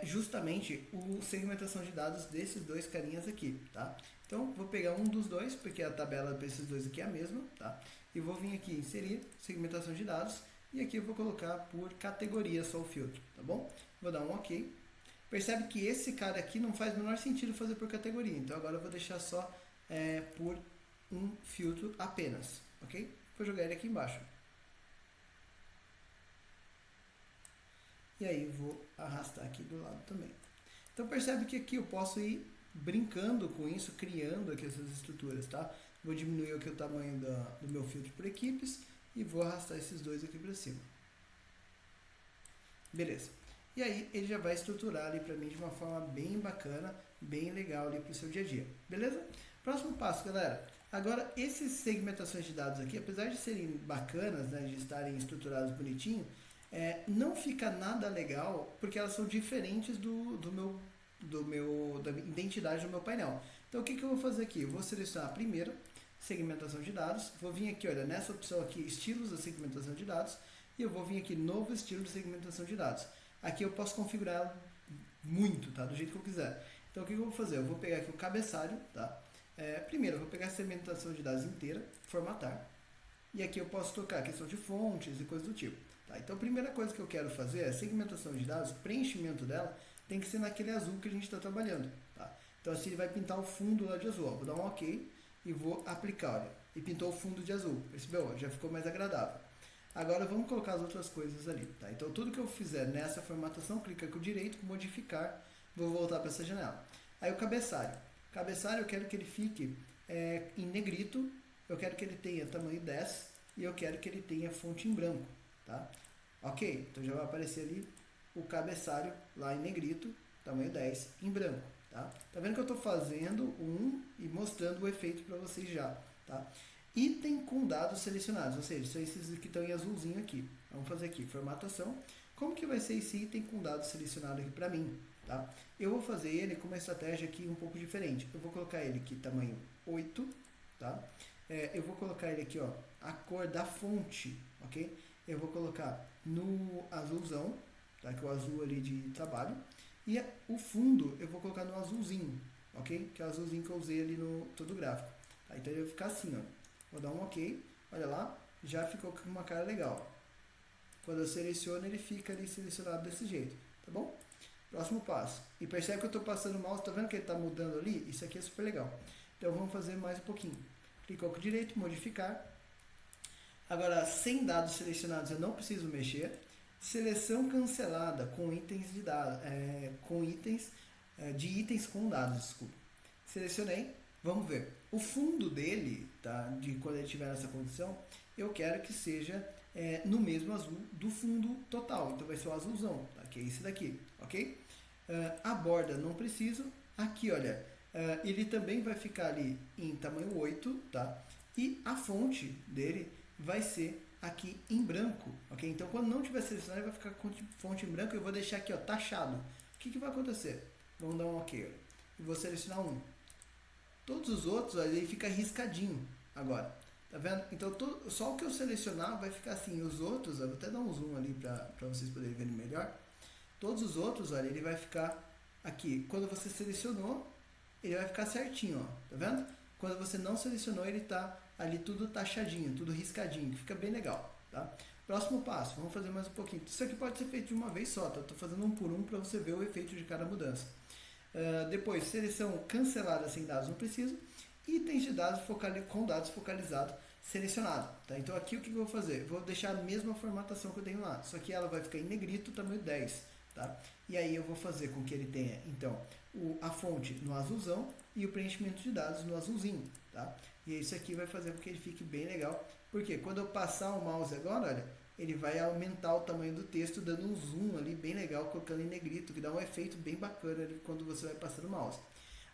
justamente a segmentação de dados desses dois carinhas aqui, tá? Então, vou pegar um dos dois, porque a tabela para esses dois aqui é a mesma, tá? E vou vir aqui em inserir segmentação de dados, e aqui eu vou colocar por categoria só o filtro, tá bom? Vou dar um OK. Percebe que esse cara aqui não faz o menor sentido fazer por categoria, então agora eu vou deixar só por um filtro apenas, ok? Vou jogar ele aqui embaixo. E aí vou arrastar aqui do lado também. Então percebe que aqui eu posso ir brincando com isso, criando aqui essas estruturas, tá? Vou diminuir aqui o tamanho do meu filtro por equipes e vou arrastar esses dois aqui para cima. Beleza. E aí ele já vai estruturar ali para mim de uma forma bem bacana, bem legal ali para o seu dia a dia. Beleza? Próximo passo, galera. Agora, essas segmentações de dados aqui, apesar de serem bacanas, né, de estarem estruturadas bonitinho, não fica nada legal porque elas são diferentes da identidade do meu painel. Então, o que eu vou fazer aqui? Eu vou selecionar a primeira, segmentação de dados, vou vir aqui, olha, nessa opção aqui, estilos da segmentação de dados, e eu vou vir aqui, novo estilo de segmentação de dados. Aqui eu posso configurar muito, tá? Do jeito que eu quiser. Então, o que eu vou fazer? Eu vou pegar aqui o cabeçalho, tá? Primeiro, eu vou pegar a segmentação de dados inteira, formatar, e aqui eu posso trocar a questão de fontes e coisas do tipo. Tá? Então, a primeira coisa que eu quero fazer é a segmentação de dados, o preenchimento dela tem que ser naquele azul que a gente está trabalhando. Tá? Então, assim, ele vai pintar o fundo lá de azul. Ó. Vou dar um OK e vou aplicar, olha. E pintou o fundo de azul. Percebeu? Já ficou mais agradável. Agora, vamos colocar as outras coisas ali. Tá? Então, tudo que eu fizer nessa formatação, clica com o direito, modificar, vou voltar para essa janela. Aí, o cabeçalho. O cabeçalho, eu quero que ele fique em negrito, eu quero que ele tenha tamanho 10 e eu quero que ele tenha fonte em branco. Tá? Ok, então já vai aparecer ali o cabeçalho lá em negrito, tamanho 10, em branco. Tá vendo que eu estou fazendo e mostrando o efeito para vocês já. Tá? Item com dados selecionados, ou seja, são esses que estão em azulzinho aqui. Vamos fazer aqui, formatação. Como que vai ser esse item com dados selecionado aqui para mim? Tá? Eu vou fazer ele com uma estratégia aqui um pouco diferente. Eu vou colocar ele aqui tamanho 8. Tá? Eu vou colocar ele aqui, ó, a cor da fonte, ok? Eu vou colocar no azulzão, tá? Que é o azul ali de trabalho. E o fundo eu vou colocar no azulzinho, ok? Que é o azulzinho que eu usei ali no todo o gráfico. Tá? Então ele vai ficar assim, ó. Vou dar um ok, olha lá, já ficou com uma cara legal. Quando eu seleciono, ele fica ali selecionado desse jeito, tá bom? Próximo passo. E percebe que eu estou passando o mouse, tá vendo que ele está mudando ali? Isso aqui é super legal. Então vamos fazer mais um pouquinho. Clicou com o direito, modificar. Agora, sem dados selecionados eu não preciso mexer. Seleção cancelada com itens de dados, de itens com dados, desculpa. Selecionei, vamos ver. O fundo dele, tá, de quando ele estiver nessa condição, eu quero que seja no mesmo azul do fundo total. Então vai ser o azulzão, tá, que é esse daqui, ok? A borda não preciso. Aqui, olha, ele também vai ficar ali em tamanho 8, tá? E a fonte dele vai ser aqui em branco, ok? Então quando não tiver selecionado, ele vai ficar com fonte em branco. Eu vou deixar aqui, ó, taxado. O que vai acontecer? Vamos dar um ok, olha. E vou selecionar um. Todos os outros, olha, ele fica riscadinho agora. Tá vendo? Então só o que eu selecionar vai ficar assim. Os outros, eu vou até dar um zoom ali para vocês poderem verem melhor. Todos os outros, olha, ele vai ficar aqui. Quando você selecionou, ele vai ficar certinho, ó. Tá vendo? Quando você não selecionou, ele tá ali tudo taxadinho, tudo riscadinho, que fica bem legal, tá? Próximo passo, vamos fazer mais um pouquinho. Isso aqui pode ser feito de uma vez só, tá? Tô fazendo um por um para você ver o efeito de cada mudança. Depois, seleção cancelada sem dados, não preciso. Itens de dados com dados focalizados selecionado, tá? Então aqui o que eu vou fazer? Vou deixar a mesma formatação que eu tenho lá, só que ela vai ficar em negrito, tamanho 10, tá? E aí eu vou fazer com que ele tenha, então, a fonte no azulzão e o preenchimento de dados no azulzinho, tá? E isso aqui vai fazer com que ele fique bem legal, porque quando eu passar o mouse agora, olha, ele vai aumentar o tamanho do texto, dando um zoom ali bem legal, colocando em negrito, que dá um efeito bem bacana ali quando você vai passando o mouse.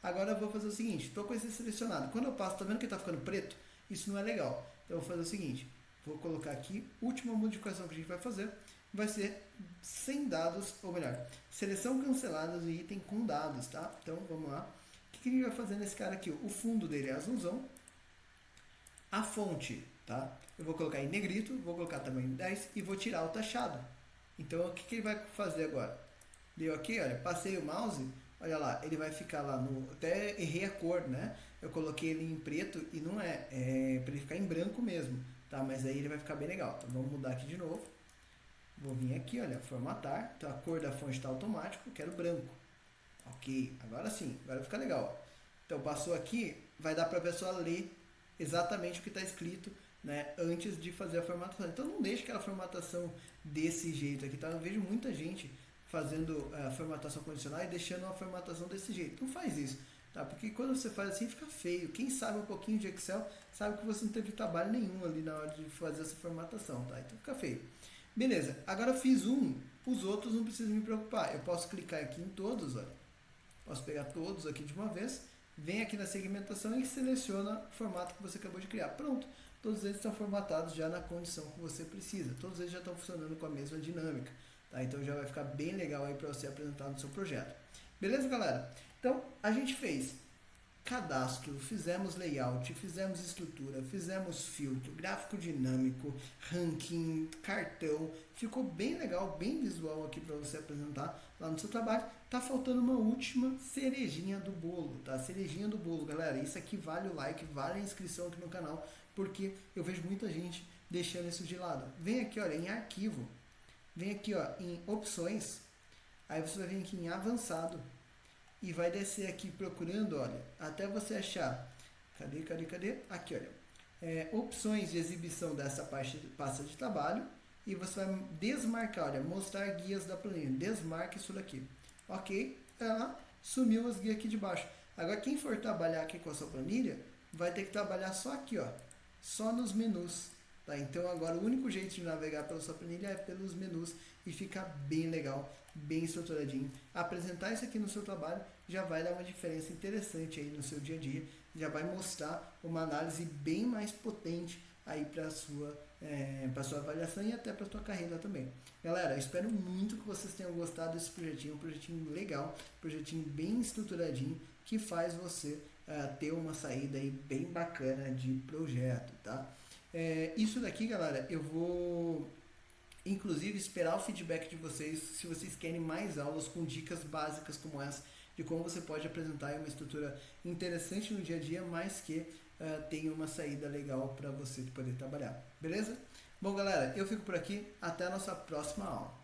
Agora eu vou fazer o seguinte, estou com esse selecionado. Quando eu passo, tá vendo que está ficando preto? Isso não é legal. Então eu vou fazer o seguinte, vou colocar aqui, última modificação que a gente vai fazer, vai ser sem dados, ou melhor, seleção cancelada do item com dados, tá? Então vamos lá. O que a gente vai fazer nesse cara aqui? O fundo dele é azulzão. A fonte, tá? Eu vou colocar em negrito, vou colocar tamanho 10 e vou tirar o taxado. Então o que ele vai fazer agora? Deu aqui, olha, passei o mouse, olha lá, ele vai ficar lá no... Até errei a cor, né? Eu coloquei ele em preto e não é para ele ficar em branco mesmo, tá? Mas aí ele vai ficar bem legal. Então vamos mudar aqui de novo. Vou vir aqui, olha, formatar. Então a cor da fonte está automático, eu quero branco. Ok, agora sim, agora vai ficar legal. Então passou aqui, vai dar para a pessoa ler exatamente o que está escrito, né, antes de fazer a formatação. Então não deixe aquela formatação desse jeito aqui, tá? Eu vejo muita gente fazendo a formatação condicional e deixando uma formatação desse jeito. Não faz isso, tá? Porque quando você faz assim fica feio. Quem sabe um pouquinho de Excel sabe que você não teve trabalho nenhum ali na hora de fazer essa formatação, tá? Então fica feio. Beleza, agora eu fiz um, os outros não preciso me preocupar. Eu posso clicar aqui em todos, olha. Posso pegar todos aqui de uma vez, vem aqui na segmentação e seleciona o formato que você acabou de criar. Pronto, todos eles estão formatados já na condição que você precisa. Todos eles já estão funcionando com a mesma dinâmica. Tá? Então já vai ficar bem legal aí para você apresentar no seu projeto. Beleza, galera? Então a gente fez cadastro, fizemos layout, fizemos estrutura, fizemos filtro, gráfico dinâmico, ranking, cartão. Ficou bem legal, bem visual aqui para você apresentar lá no seu trabalho. Tá faltando uma última cerejinha do bolo, tá? Cerejinha do bolo, galera. Isso aqui vale o like, vale a inscrição aqui no canal, porque eu vejo muita gente deixando isso de lado. Vem aqui, olha, em arquivo. Vem aqui, ó, em opções. Aí você vai vir aqui em avançado. E vai descer aqui procurando, olha, até você achar. Cadê? Aqui, olha. Opções de exibição dessa pasta de trabalho. E você vai desmarcar, olha, mostrar guias da planilha. Desmarque isso daqui. Ok, ela sumiu as guias aqui de baixo. Agora, quem for trabalhar aqui com a sua planilha, vai ter que trabalhar só aqui, ó. Só nos menus. Tá? Então, agora, o único jeito de navegar pela sua planilha é pelos menus. E fica bem legal, bem estruturadinho. Apresentar isso aqui no seu trabalho já vai dar uma diferença interessante aí no seu dia a dia. Já vai mostrar uma análise bem mais potente aí para sua avaliação e até para sua carreira também. Galera, eu espero muito que vocês tenham gostado desse projetinho. Um projetinho legal, um projetinho bem estruturadinho que faz você ter uma saída aí bem bacana de projeto, tá? Isso daqui, galera, eu vou inclusive esperar o feedback de vocês se vocês querem mais aulas com dicas básicas como essa, de como você pode apresentar uma estrutura interessante no dia a dia, mas que tenha uma saída legal para você poder trabalhar. Beleza? Bom, galera, eu fico por aqui. Até a nossa próxima aula.